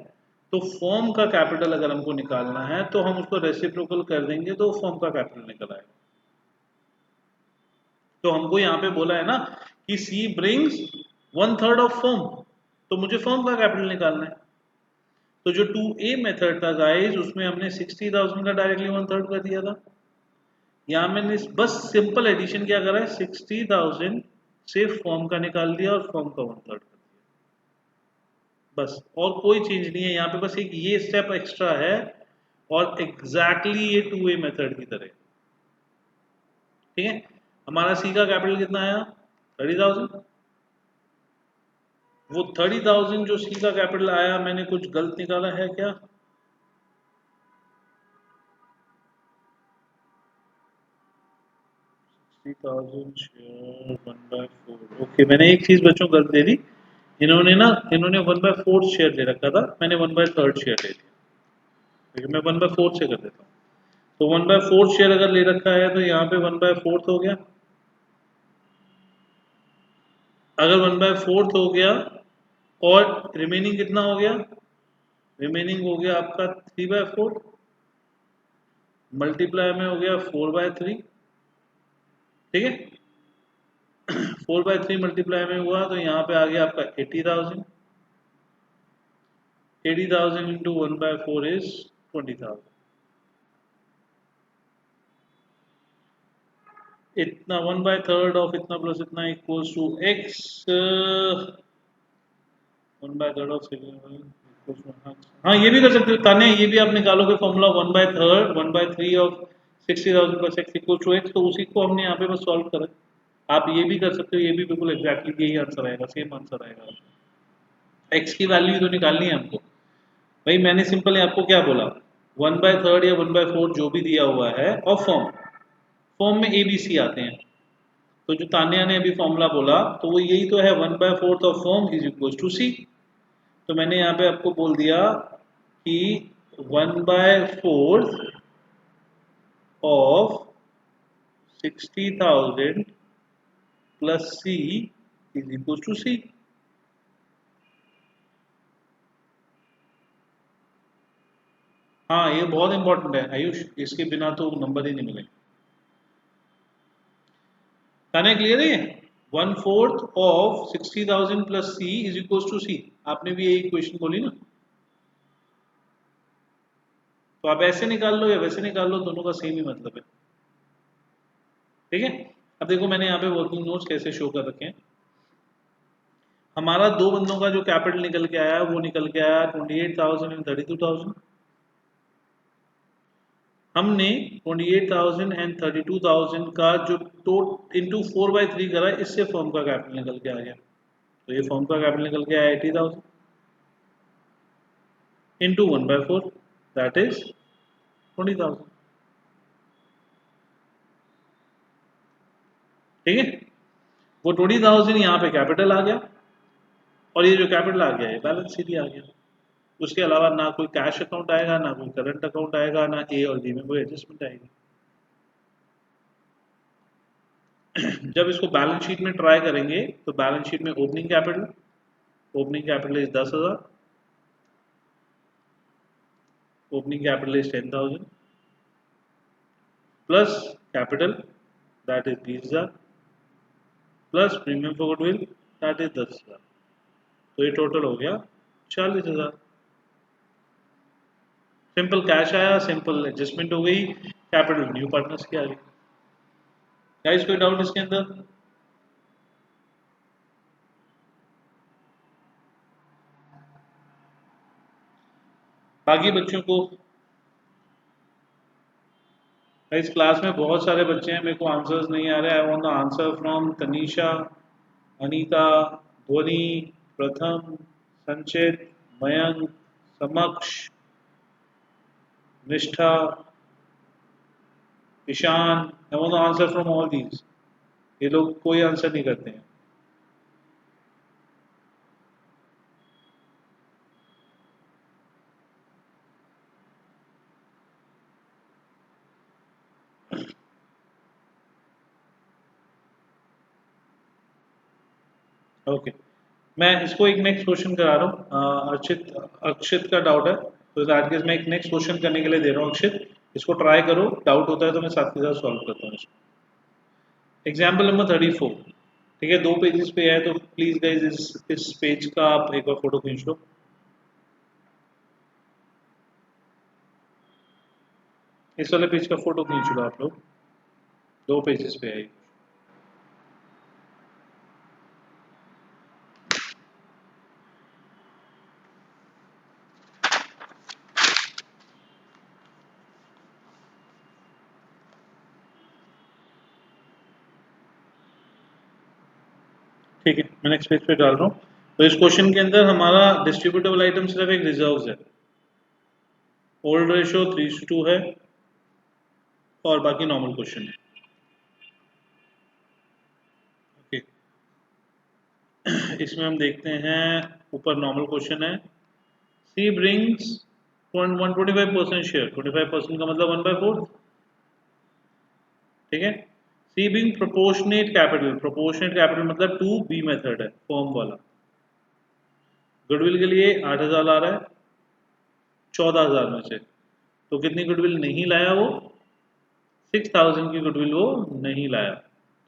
तो फॉर्म का कैपिटल अगर हमको निकालना है तो हम उसको रेसिप्रोकल कर देंगे तो फॉर्म का कैपिटल निकल आएगा। तो हमको यहाँ पे बोला है ना कि सी ब्रिंग्स 1/3 ऑफ फॉर्म, तो मुझे फॉर्म का कैपिटल निकालना है। तो जो 2A मेथड था गाइस, उसमें हमने 60,000 का डायरेक्टली 1/3 कर दिया था। यहाँ मैंने बस सिंपल एडिशन क्या करा है, 60,000 से फॉर्म का निकाल दिया और फॉर्म का 1/3 कर दिया, बस। और कोई चेंज नहीं है यहाँ पे, बस एक ये स्टेप एक्स्ट्रा है और एग्जैक्टली ये 2A मेथड की तरह। ठीक है, हमारा सी का कैपिटल कितना आया, 30,000। वो 30,000 जो सी का कैपिटल आया, मैंने कुछ गलत निकाला है क्या? ओके, मैंने एक चीज बच्चों गलत दे दी। इन्होंने 1/4 शेयर ले रखा था, मैंने 1/3 शेयर ले लिया। क्योंकि मैं 1/4 से कर देता हूँ। तो 1/4 शेयर अगर ले रखा है तो यहाँ पे 1/4 हो गया। अगर 1/4 हो गया और रिमेनिंग कितना हो गया, रिमेनिंग हो गया आपका 3/4, मल्टीप्लाई में हो गया 4/3। ठीक है, 4/3 मल्टीप्लाई में हुआ तो यहाँ पे आ गया आपका 80,000। 80,000 इंटू 1/4 इज 20,000। इतना 1/3 ऑफ इतना प्लस इतना इक्वल्स टू एक्स। 1/3 ऑफ, हाँ ये भी कर सकते हो ताने, ये भी आप निकालोगे formula 1/3 1/3 of 60,000 plus x equal to x, तो उसी को हमने यहाँ पे बस सॉल्व करा। आप ये भी कर सकते हो, ये भी बिल्कुल एग्जैक्टली यही आंसर आएगा, सेम आंसर आएगा। एक्स की वैल्यू तो निकालनी है हमको। भाई मैंने सिंपल आपको क्या बोला, 1/3 या 1/4 जो भी दिया हुआ है और फॉर्म, फॉर्म में ए बी सी आते हैं। तो जो तान्या ने अभी फॉर्मूला बोला तो वो यही तो है, 1/4 of form is equal to C. तो मैंने यहाँ पे आपको बोल दिया कि 1/4 of 60,000 plus C is equal to C. हाँ ये बहुत इंपॉर्टेंट है आयुष, इसके बिना तो नंबर ही नहीं मिलेंगे। कहने क्लियर है? 1/4 of 60,000 plus C is equal to C, आपने भी यही इक्वेशन बोली ना। तो आप ऐसे निकाल लो या वैसे निकाल लो, दोनों का सेम ही मतलब है। ठीक है, अब देखो मैंने यहाँ पे वर्किंग नोट्स कैसे शो कर रखे हैं। हमारा दो बंदों का जो कैपिटल निकल के आया वो निकल के आया 28,000 एंड 32,000। हमने 28,000 एंड 32,000 का जो इंटू 4/3 करा, इससे फॉर्म का कैपिटल निकल के आ गया। तो ये फॉर्म का कैपिटल निकल के आया 80,000 इंटू 1/4, दैट इज 20,000। ठीक है, वो 20,000 यहाँ पे कैपिटल आ गया और ये जो कैपिटल आ गया ये बैलेंस शीट आ गया। उसके अलावा ना कोई कैश अकाउंट आएगा, ना कोई करंट अकाउंट आएगा, ना ए और बी में कोई एडजस्टमेंट आएगी। जब इसको बैलेंस शीट में ट्राई करेंगे तो बैलेंस शीट में opening capital is 10,000, opening capital is 10,000, plus capital that is 20,000 plus premium for goodwill that is 10,000। तो ये टोटल हो गया 40,000। सिंपल कैश आया, सिंपल एडजस्टमेंट हो गई, कैपिटल न्यू पार्टनर्स की आ गई। गाइस कोई डाउट इसके अंदर? बाकी बच्चों को, इस क्लास में बहुत सारे बच्चे हैं, मेरे को आंसर्स नहीं आ रहे। I want the answer from Tanisha, Anita, Dhwani, Pratham, Sanchit, Mayank, Samaksh, Nishtha, Ishaan. I want the answer from all these. ये लोग कोई आंसर नहीं करते हैं। ओके मैं इसको एक नेक्स्ट क्वेश्चन करा रहा हूँ। अक्षित का डाउट है, तो दैट केस मैं एक नेक्स्ट क्वेश्चन करने के लिए दे रहा हूँ। अक्षित इसको ट्राई करो, डाउट होता है तो मैं साथ के साथ सॉल्व करता हूँ इसको। एग्जाम्पल नंबर 34, ठीक है, 2 पेजेस पे है, तो प्लीज गाइज इस पेज का आप एक बार फोटो खींच लो। इस वाले पेज का फोटो खींच लो आप लोग, 2 पेजेस पे है। ठीक है, मैं नेक्स्ट पेज पे डाल रहा हूँ। तो इस क्वेश्चन के अंदर हमारा डिस्ट्रीब्यूटेबल आइटम सिर्फ एक रिजर्व्स है। ओल्ड रेशो 3:2 है और बाकी नॉर्मल क्वेश्चन है। ओके इसमें हम देखते हैं, ऊपर नॉर्मल क्वेश्चन है, सी ब्रिंग्स 125% शेयर, 25% का मतलब 1/4, ठीक है। C being proportionate capital, proportionate capital मतलब 2B मेथड है, फॉर्म वाला। गुडविल के लिए 8,000 आ रहा है 14,000 में से, तो कितनी गुडविल नहीं लाया वो? 6,000 की गुडविल वो नहीं लाया।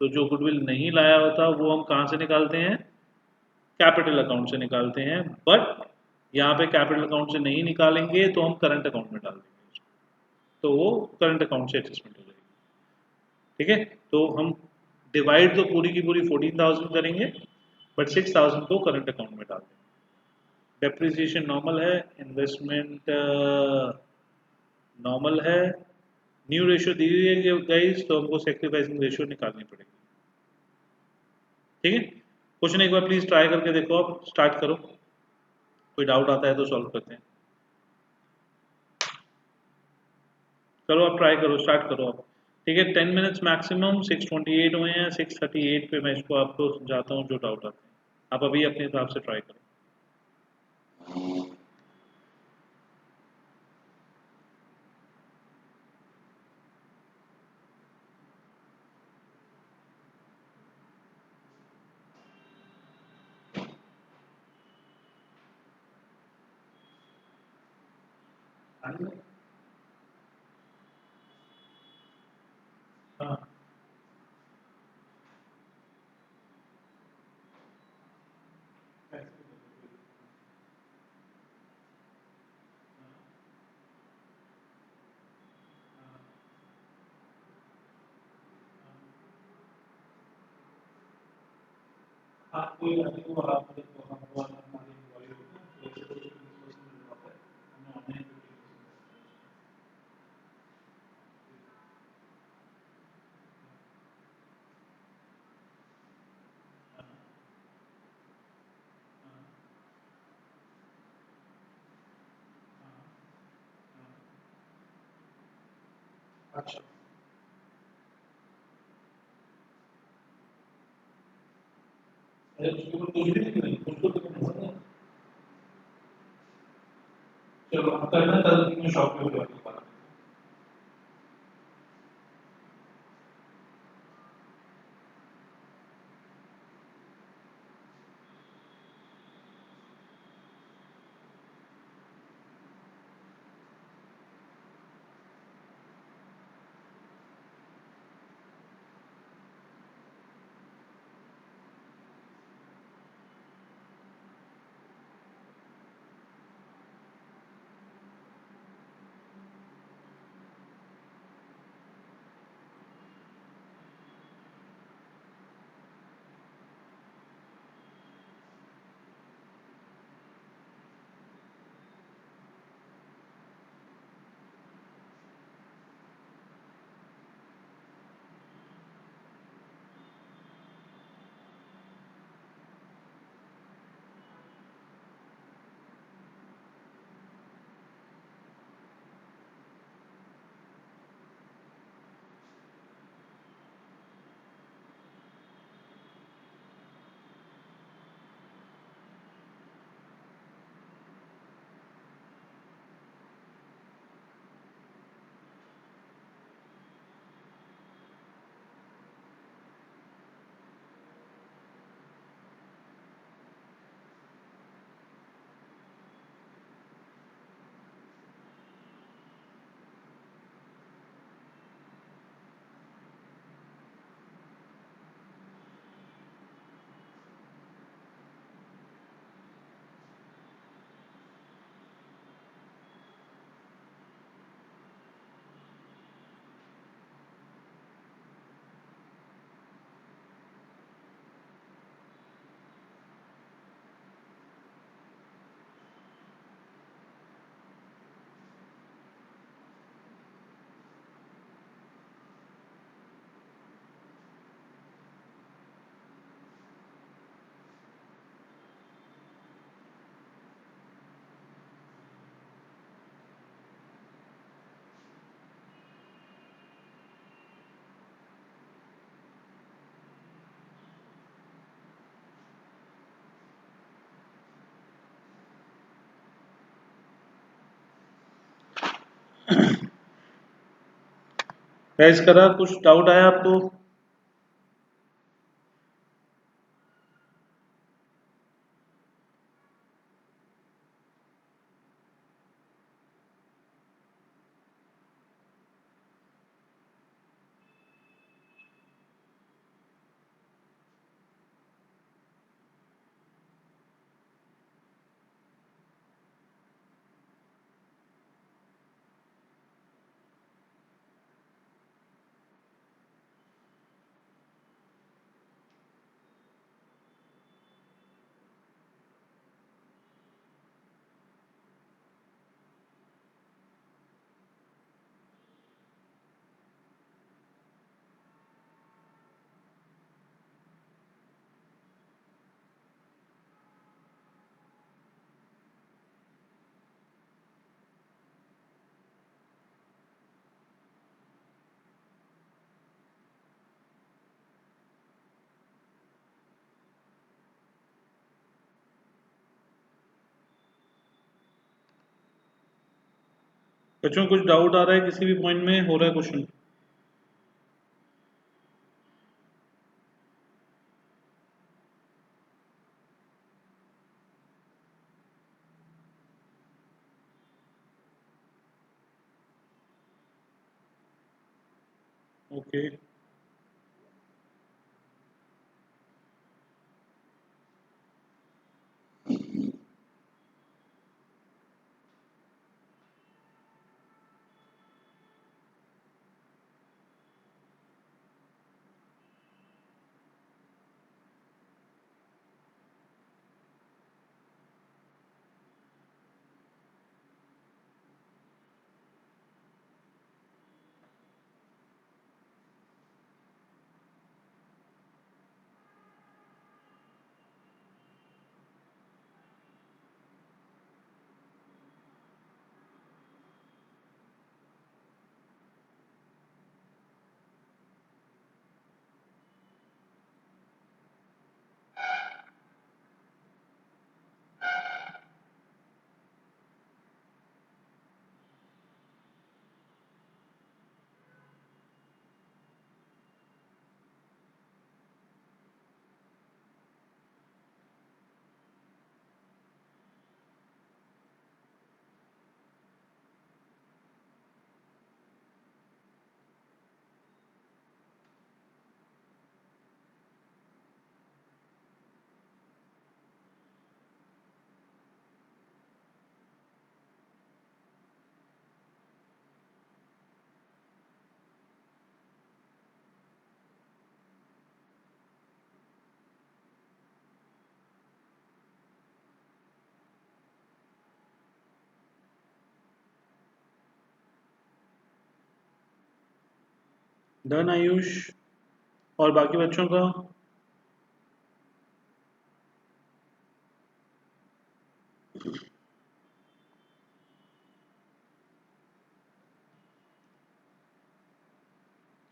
तो जो गुडविल नहीं लाया होता वो हम कहाँ से निकालते हैं? कैपिटल अकाउंट से निकालते हैं। बट यहाँ पे कैपिटल अकाउंट से नहीं निकालेंगे तो हम करंट अकाउंट में डाल देंगे, तो वो करंट अकाउंट से एडजस्टमेंट हो जाएगी। ठीक है, तो हम डिवाइड तो पूरी की पूरी 14,000 करेंगे, बट 6,000 को करंट अकाउंट में डाल देंगे। डेप्रिसिएशन नॉर्मल है, इन्वेस्टमेंट नॉर्मल है, न्यू रेशियो दी हुई है गाइस, तो हमको सेक्रीफाइसिंग रेशियो निकालनी पड़ेगी। ठीक है, क्वेश्चन एक बार प्लीज ट्राई करके देखो, आप स्टार्ट करो, कोई डाउट आता है तो सॉल्व करते हैं। करो आप, ट्राई करो, स्टार्ट करो आप। ठीक है, 10 मिनट्स मैक्सिमम, 6:28 हुए हैं, 6:38 पे मैं इसको आपको समझाता हूँ जो डाउट आते हैं। आप अभी अपने हिसाब से ट्राई करो। हाँ आप कोई आपको आप हमको हमारी इंक्वायरी होगी ना, तो ऐसे तो 20% ड्रॉप है, हमने ऑनलाइन अच्छा अरे उसके ऊपर कुछ भी नहीं, उसको तो नहीं। चलो आप करना, कल मैं शॉप पे आपके पास। गैस करा, कुछ डाउट आया आपको? बच्चों कुछ डाउट आ रहा है किसी भी पॉइंट में, हो रहा है क्वेश्चन? ओके, डन आयुष, और बाकी बच्चों का?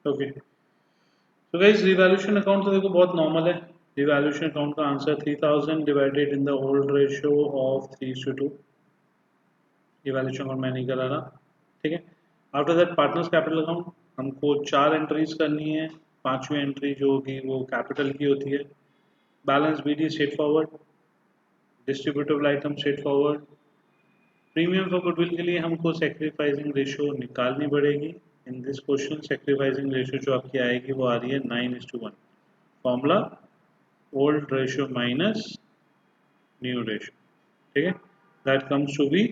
ओके, तो गाइस रिवैल्यूएशन अकाउंट तो देखो बहुत नॉर्मल है। रिवैल्यूएशन अकाउंट का answer 3000 divided in the old ratio of 3:2। Revaluation account मैं नहीं करा रहा, ठीक है। After that partners capital account, हमको 4 एंट्रीज करनी है। पांचवी एंट्री जो होगी वो कैपिटल की होती है। Balance BD straightforward, distributable item straightforward. Premium for goodwill के लिए हमको सेक्रीफाइसिंग रेशियो निकालनी पड़ेगी। In this question sacrificing ratio जो आपकी आएगी वो आ रही है 9:1। Formula old ratio minus new ratio, ठीक है। That comes to be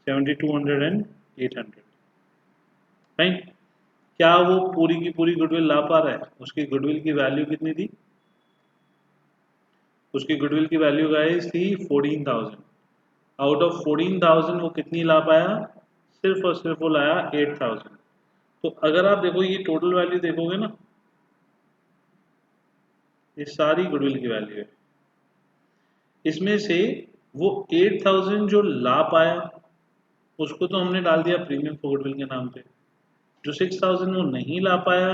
7200 and 800, right. क्या वो पूरी की पूरी गुडविल ला पा रहा है? उसकी गुडविल की वैल्यू कितनी थी? उसकी गुडविल की वैल्यू गाइस थी 14,000। आउट ऑफ 14,000 वो कितनी ला पाया? सिर्फ और सिर्फ वो लाया 8,000। तो अगर आप देखो ये टोटल वैल्यू देखोगे ना, ये सारी गुडविल की वैल्यू है। इसमें से वो 8,000 जो ला पाया उसको तो हमने डाल दिया प्रीमियम फॉर गुडविल के नाम पे। जो 6,000 वो नहीं ला पाया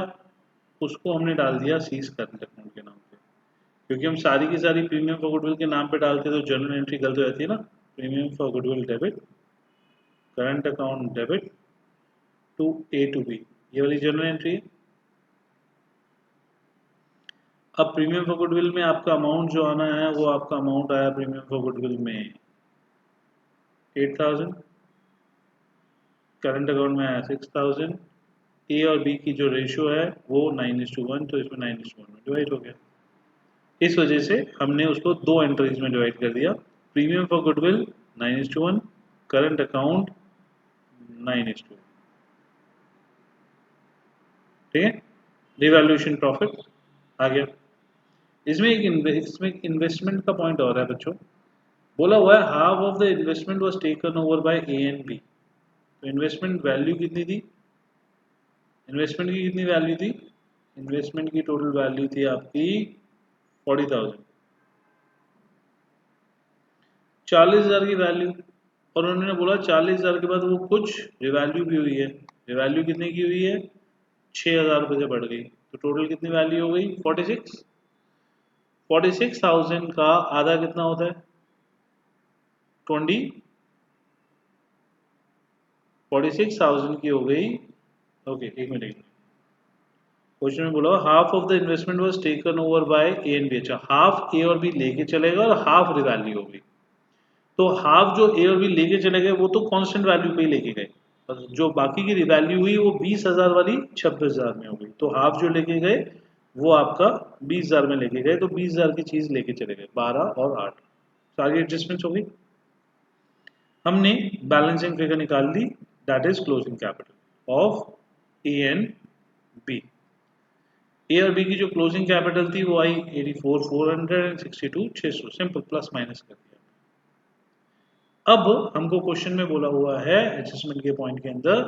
उसको हमने डाल दिया सीज करंट अकाउंट के नाम पे। क्योंकि हम सारी की सारी प्रीमियम फॉर गुडविल के नाम पे डालते तो जर्नल एंट्री गलत हो जाती है ना। Premium for goodwill debit, current account debit, to A to B, ये वाली जर्नल एंट्री है। अब प्रीमियम फॉर गुडविल में आपका अमाउंट जो आना है वो आपका अमाउंट आया प्रीमियम फॉर गुडविल में 8000, करंट अकाउंट में आया 6000, ए और बी की जो रेशियो है वो 9:1, तो इसमें 9:1 में डिवाइड हो गया। इस वजह से हमने उसको दो एंट्रीज में डिवाइड कर दिया, premium for goodwill 9:1, current account 9:1। ठीक है, रिवैल्यूएशन प्रॉफिट आ गया। इसमें एक इन्वेस्टमेंट का पॉइंट और है बच्चों, बोला हुआ है half of the investment was taken over by A and B. तो इन्वेस्टमेंट वैल्यू कितनी थी, इन्वेस्टमेंट की कितनी वैल्यू थी, इन्वेस्टमेंट की टोटल वैल्यू थी आपकी 40,000, 40,000 की वैल्यू, और उन्होंने बोला 40,000 के बाद वो कुछ रिवैल्यू भी हुई है, रिवैल्यू कितने की हुई है, 6,000 रुपये से बढ़ गई, तो टोटल कितनी वैल्यू हो गई 46। 46,000 का आधा कितना होता है 20, 46,000 की हो गई। ओके एक मिनट, क्वेश्चन में बोला half of the investment was taken over by A and B. अच्छा, हाफ ए और बी लेके चलेगा और हाफ रिवैल्यू होगी। तो हाफ जो ए और बी लेके चले गए वो तो कांस्टेंट वैल्यू पे ही लेके गए, और जो बाकी की रिवैल्यू हुई वो 20,000 वाली 26,000 में हो गई। तो हाफ जो लेके गए वो आपका 20,000 में लेके गए, तो 20,000 की चीज लेके चले गए, 12 और 8 सारी एडजस्टमेंट्स हो गई। हमने बैलेंसिंग फिगर निकाल ली, that is closing capital of A and B. A और बी की जो क्लोजिंग कैपिटल थी वो आई 84,400 62,600, सिंपल प्लस माइनस कर दिया। अब हमको क्वेश्चन में बोला हुआ है एडजस्टमेंट के पॉइंट के अंदर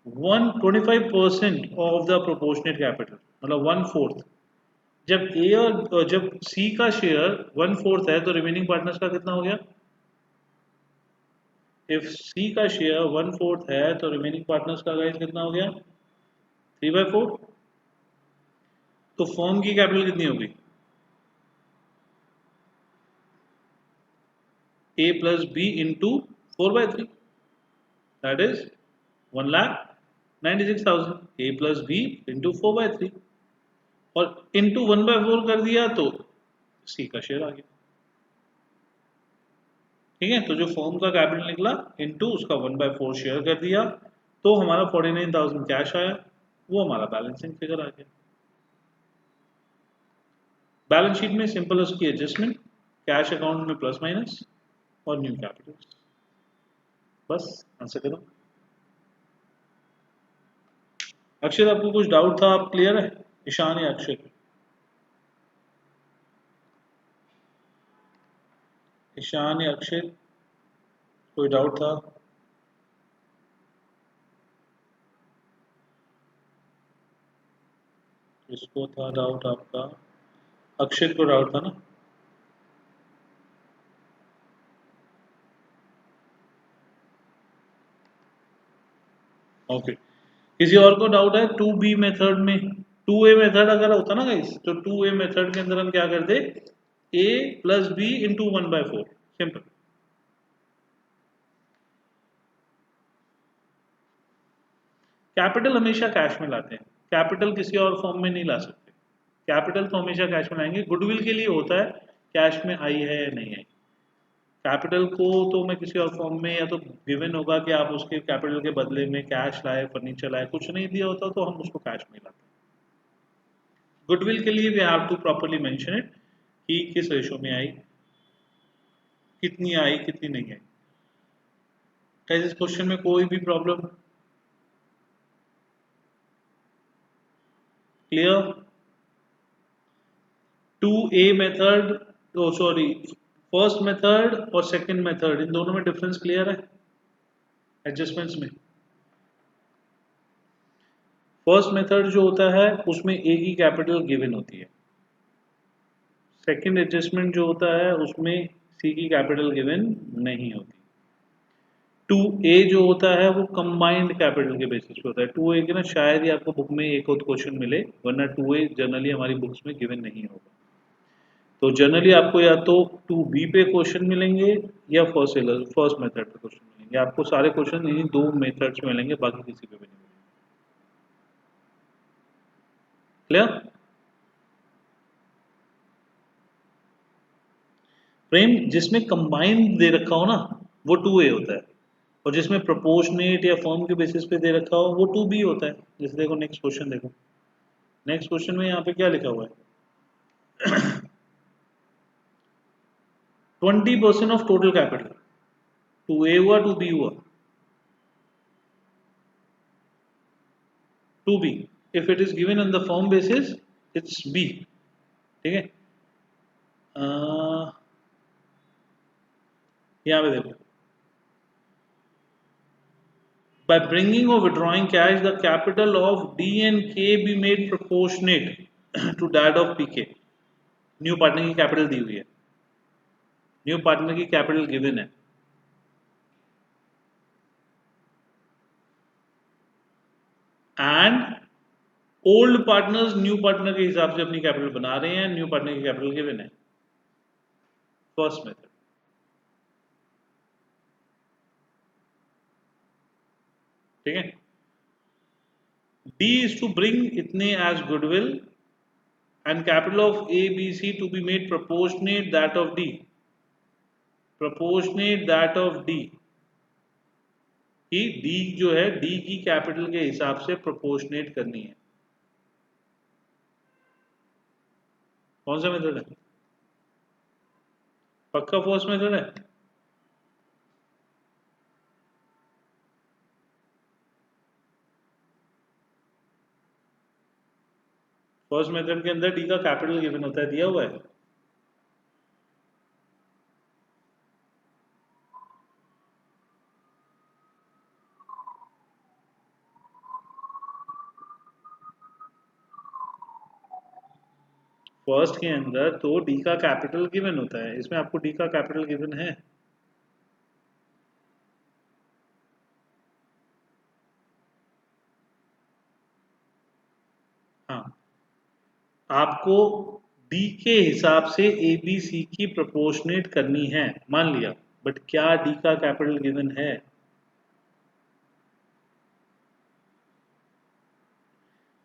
125% ऑफ द प्रोपोर्शनेट कैपिटल, मतलब 1/4। जब ए और जब सी का शेयर 1/4 है तो रिमेनिंग पार्टनर्स का कितना हो गया, इफ सी का शेयर 1/4 है तो रिमेनिंग पार्टनर्स का गाइस कितना हो गया 3/4। तो फर्म की कैपिटल कितनी होगी, A plus B into 4/3, that is 1,96,000, A plus B into 4/3, और इंटू 1/4 कर दिया तो सी का शेयर आ गया। ठीक है, तो जो फर्म का कैपिटल निकला इंटू उसका 1/4 शेयर कर दिया, तो हमारा 49,000 कैश आया, वो हमारा बैलेंसिंग फिगर आ गया। बैलेंस शीट में सिंपल उसकी एडजस्टमेंट, कैश अकाउंट में प्लस माइनस और न्यू कैपिटल, बस आंसर करो। अक्षर आपको कुछ डाउट था, आप क्लियर है, ईशान या अक्षर, ईशान या अक्षर कोई डाउट था? इसको था डाउट आपका, अक्षर को डाउट था ना? ओके, किसी और को डाउट है 2B मेथड में? 2A मेथड अगर होता ना गाइस, तो 2A मेथड के अंदर हम क्या करते, A plus B into 1/4, simple. Capital हमेशा कैश में लाते हैं, कैपिटल किसी और फॉर्म में नहीं ला सकते, कैपिटल तो हमेशा कैश में लाएंगे। गुडविल के लिए होता है कैश में आई है या नहीं आई, कैपिटल को तो मैं किसी और फॉर्म में, या तो गिवन होगा कि आप उसके कैपिटल के बदले में कैश लाए, फर्नीचर लाए, कुछ नहीं दिया होता तो हम उसको कैश में लाते हैं। गुडविल के लिए we have to properly mention it कि किस रेशो में आई, कितनी आई कितनी नहीं आई। क्या इस क्वेश्चन में कोई भी problem? Clear? 2A method, sorry first method और सेकंड मेथड, इन दोनों में डिफरेंस क्लियर है एडजस्टमेंट्स में? फर्स्ट मेथड जो होता है उसमें ए की कैपिटल गिवन होती है, सेकंड एडजस्टमेंट जो होता है उसमें सी की कैपिटल गिवन नहीं होती। 2A जो होता है वो कंबाइंड कैपिटल के बेसिस पे होता है। 2A के ना शायद ही आपको बुक में एक और क्वेश्चन मिले, वरना 2A जनरली हमारी बुक्स में गिवन नहीं होगा। तो जनरली आपको या तो 2B पे क्वेश्चन मिलेंगे या फर्स्ट मेथड पे क्वेश्चन मिलेंगे। मिलेंगे आपको, सारे क्वेश्चन इन्हीं दो मेथड्स में मिलेंगे, बाकी किसी पे भी नहीं मिलेंगे। क्लियर? फ्रेम जिसमें कंबाइंड दे रखा हो ना वो 2A होता है, और जिसमें प्रोपोर्शनेट या फॉर्म के बेसिस पे दे रखा हो वो 2B होता है। जैसे देखो नेक्स्ट क्वेश्चन देखो, नेक्स्ट क्वेश्चन में यहाँ पे क्या लिखा हुआ है, 20% ऑफ टोटल कैपिटल, 2A हुआ 2B हुआ, 2B, if it is given on the form basis it's B। ठीक है, यहाँ पे देखो, by bringing or withdrawing cash the capital of D and K be made proportionate to that of PK। New partner की capital दी हुई है, new partner की capital given है, and old partners new partner के हिसाब से अपनी कैपिटल बना रहे हैं, न्यू पार्टनर की कैपिटल गिवन है। First method. ठीक है, D is to bring इतने as goodwill and capital of A, B, C to be made proportionate that of D, proportionate that of D, कि D जो है D की capital के हिसाब से प्रोपोर्शनेट करनी है। कौन सा मेथड है? पक्का फर्स्ट मेथड है? फर्स्ट मेथड के अंदर डी का कैपिटल गिवन होता है, दिया हुआ है। फर्स्ट के अंदर तो डी का कैपिटल गिवन होता है, इसमें आपको डी का कैपिटल गिवन है। हाँ, आपको डी के हिसाब से ए बी सी की प्रोपोर्शनेट करनी है, मान लिया, बट क्या डी का कैपिटल गिवन है?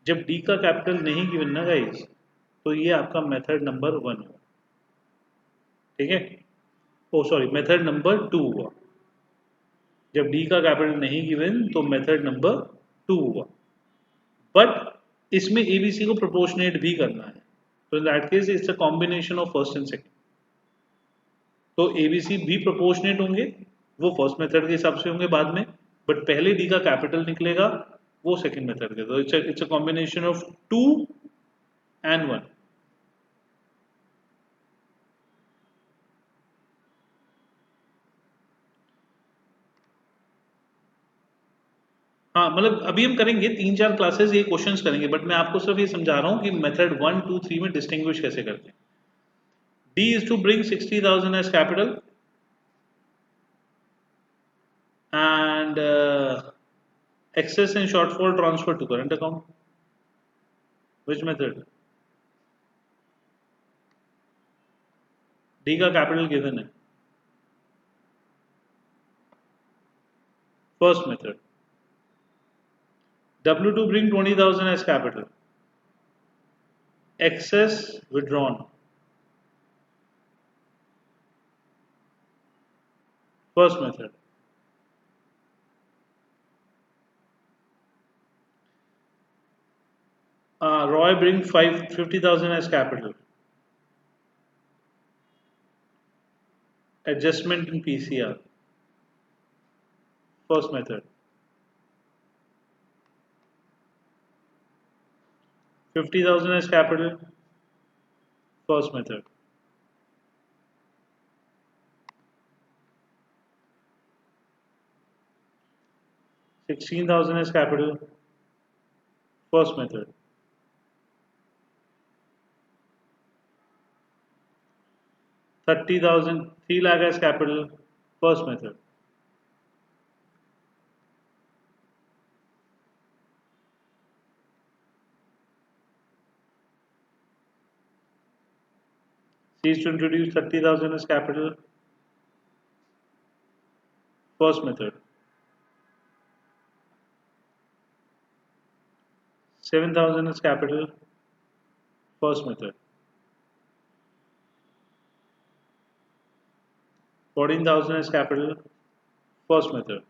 जब डी का कैपिटल नहीं गिवन ना गाइस, तो ये आपका मेथड नंबर 1 हुआ। ठीक है, ओ सॉरी, मेथड नंबर 2 हुआ। जब डी का कैपिटल नहीं गिवन तो मेथड नंबर 2 हुआ, बट इसमें एबीसी को प्रोपोर्शनेट भी करना है, तो in that case it's a combination of first and second. तो एबीसी भी प्रोपोर्शनेट होंगे, वो फर्स्ट मेथड के हिसाब से होंगे बाद में, बट पहले डी का कैपिटल निकलेगा, वो सेकंड मेथड के। तो it's a combination of 2 and 1। हाँ, मतलब अभी हम करेंगे 3-4 क्लासेस ये क्वेश्चंस करेंगे, बट मैं आपको सिर्फ ये समझा रहा हूँ कि मेथड 1, 2, 3 में डिस्टिंग्विश कैसे करते हैं। D is to bring 60,000 as capital and excess and shortfall transfer to current account. Which method? D का कैपिटल गिवन है, first method. W to bring 20,000 as capital, excess withdrawn, first method। Roy bring 50,000 as capital, adjustment in PCR, first method। 50,000 as capital, first method। 16,000 as capital, first method। 30,000, 3 lakh as capital, first method। C is to introduce 30,000 as capital, First method. 7,000 is capital. First method. 14,000 is capital. First method.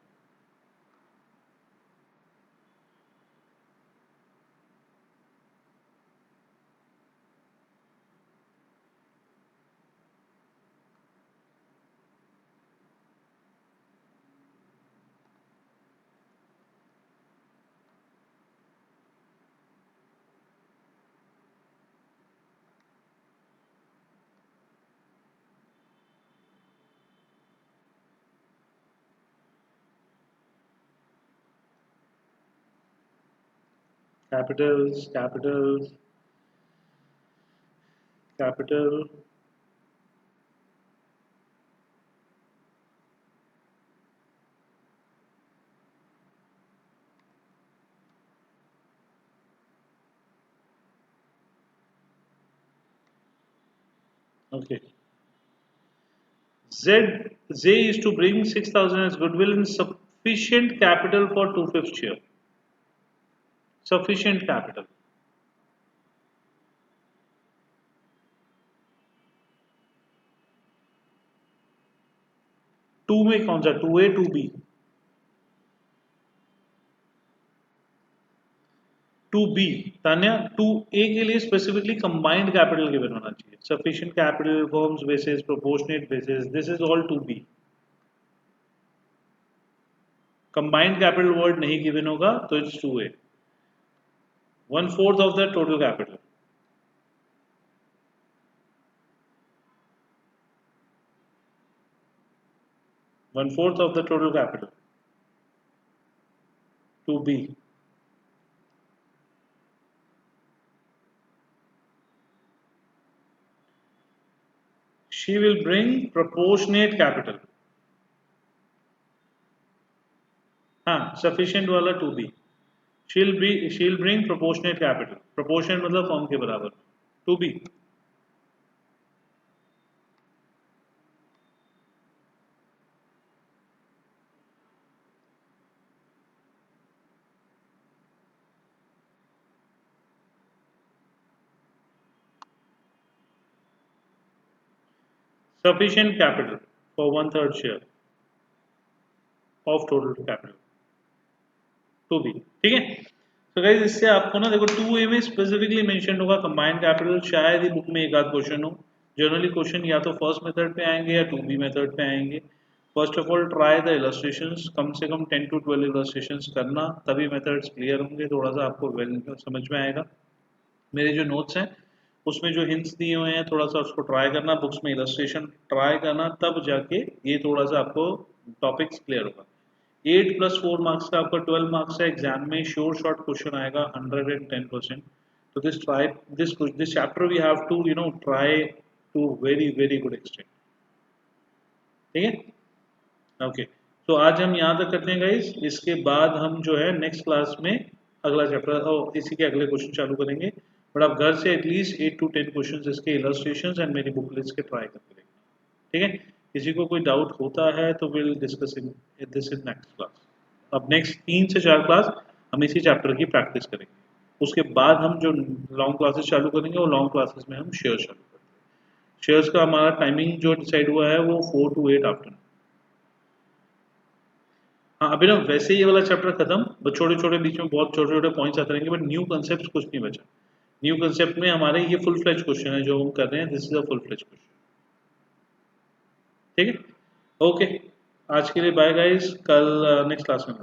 Capitals, capitals, capital. Okay. Z is to bring 6,000 as goodwill and sufficient capital for 2/5 share. Sufficient capital. 2 में कौन सा 2A 2B 2B Tanya 2A के लिए specifically combined capital given होना चाहिए sufficient capital forms basis proportionate basis this is all 2B combined capital word नहीं given होगा तो it's 2A 1/4 of the total capital 1/4 of the total capital 2B she will bring proportionate capital हाँ sufficient वाला 2B she'll bring proportionate capital proportionate मतलब form के बराबर 2B sufficient capital for 1/3 share of total capital 2B ठीक है तो guys इससे आपको ना देखो 2A में स्पेसिफिकली मेंशन होगा कंबाइंड कैपिटल शायद ही बुक में एक आध क्वेश्चन हो जनरली क्वेश्चन या तो फर्स्ट मेथड पे आएंगे या 2B मेथड पे आएंगे first of all try the illustrations कम से कम 10 to 12 इलस्ट्रेशंस करना तभी मेथड्स क्लियर होंगे थोड़ा सा आपको वेल समझ में आएगा मेरे जो नोट्स हैं उसमें जो हिंट्स दिए हुए हैं थोड़ा सा उसको ट्राई करना बुक्स में इलस्ट्रेशन ट्राई करना तब जाके ये थोड़ा सा आपको टॉपिक्स क्लियर होगा 8 + 4 मार्क्स का आपका 12 मार्क्स है एग्जाम में श्योर शॉर्ट क्वेश्चन आएगा 110% तो this chapter we have to try to very good extent ठीक है ओके तो आज हम यहाँ तक करते हैं गाइस इसके बाद हम जो है नेक्स्ट क्लास में अगला चैप्टर इसी के अगले क्वेश्चन चालू करेंगे बट आप घर से एटलीस्ट 8 to 10 क्वेश्चन इसके इलस्ट्रेशंस एंड मेरी बुक लिस्ट के ट्राई करके देखना ठीक है किसी को कोई डाउट होता है तो will discuss in this in next class अब नेक्स्ट 3 से 4 क्लास हम इसी चैप्टर की प्रैक्टिस करेंगे उसके बाद हम जो लॉन्ग क्लासेस चालू करेंगे वो लॉन्ग क्लासेस में हम शेयर चालू करेंगे शेयर्स का हमारा टाइमिंग जो डिसाइड हुआ है वो 4 to 8 आफ्टरनून हाँ अभी ना वैसे ये वाला चैप्टर खत्म छोटे छोटे बीच में बहुत छोटे छोटे पॉइंट्स आते रहेंगे बट न्यू कंसेप्ट कुछ नहीं बचा न्यू कंसेप्ट में हमारे ये फुल फ्लेज क्वेश्चन है जो हम कर रहे हैं this is a full fledge question ठीक है ओके आज के लिए बाय गाइस कल नेक्स्ट क्लास में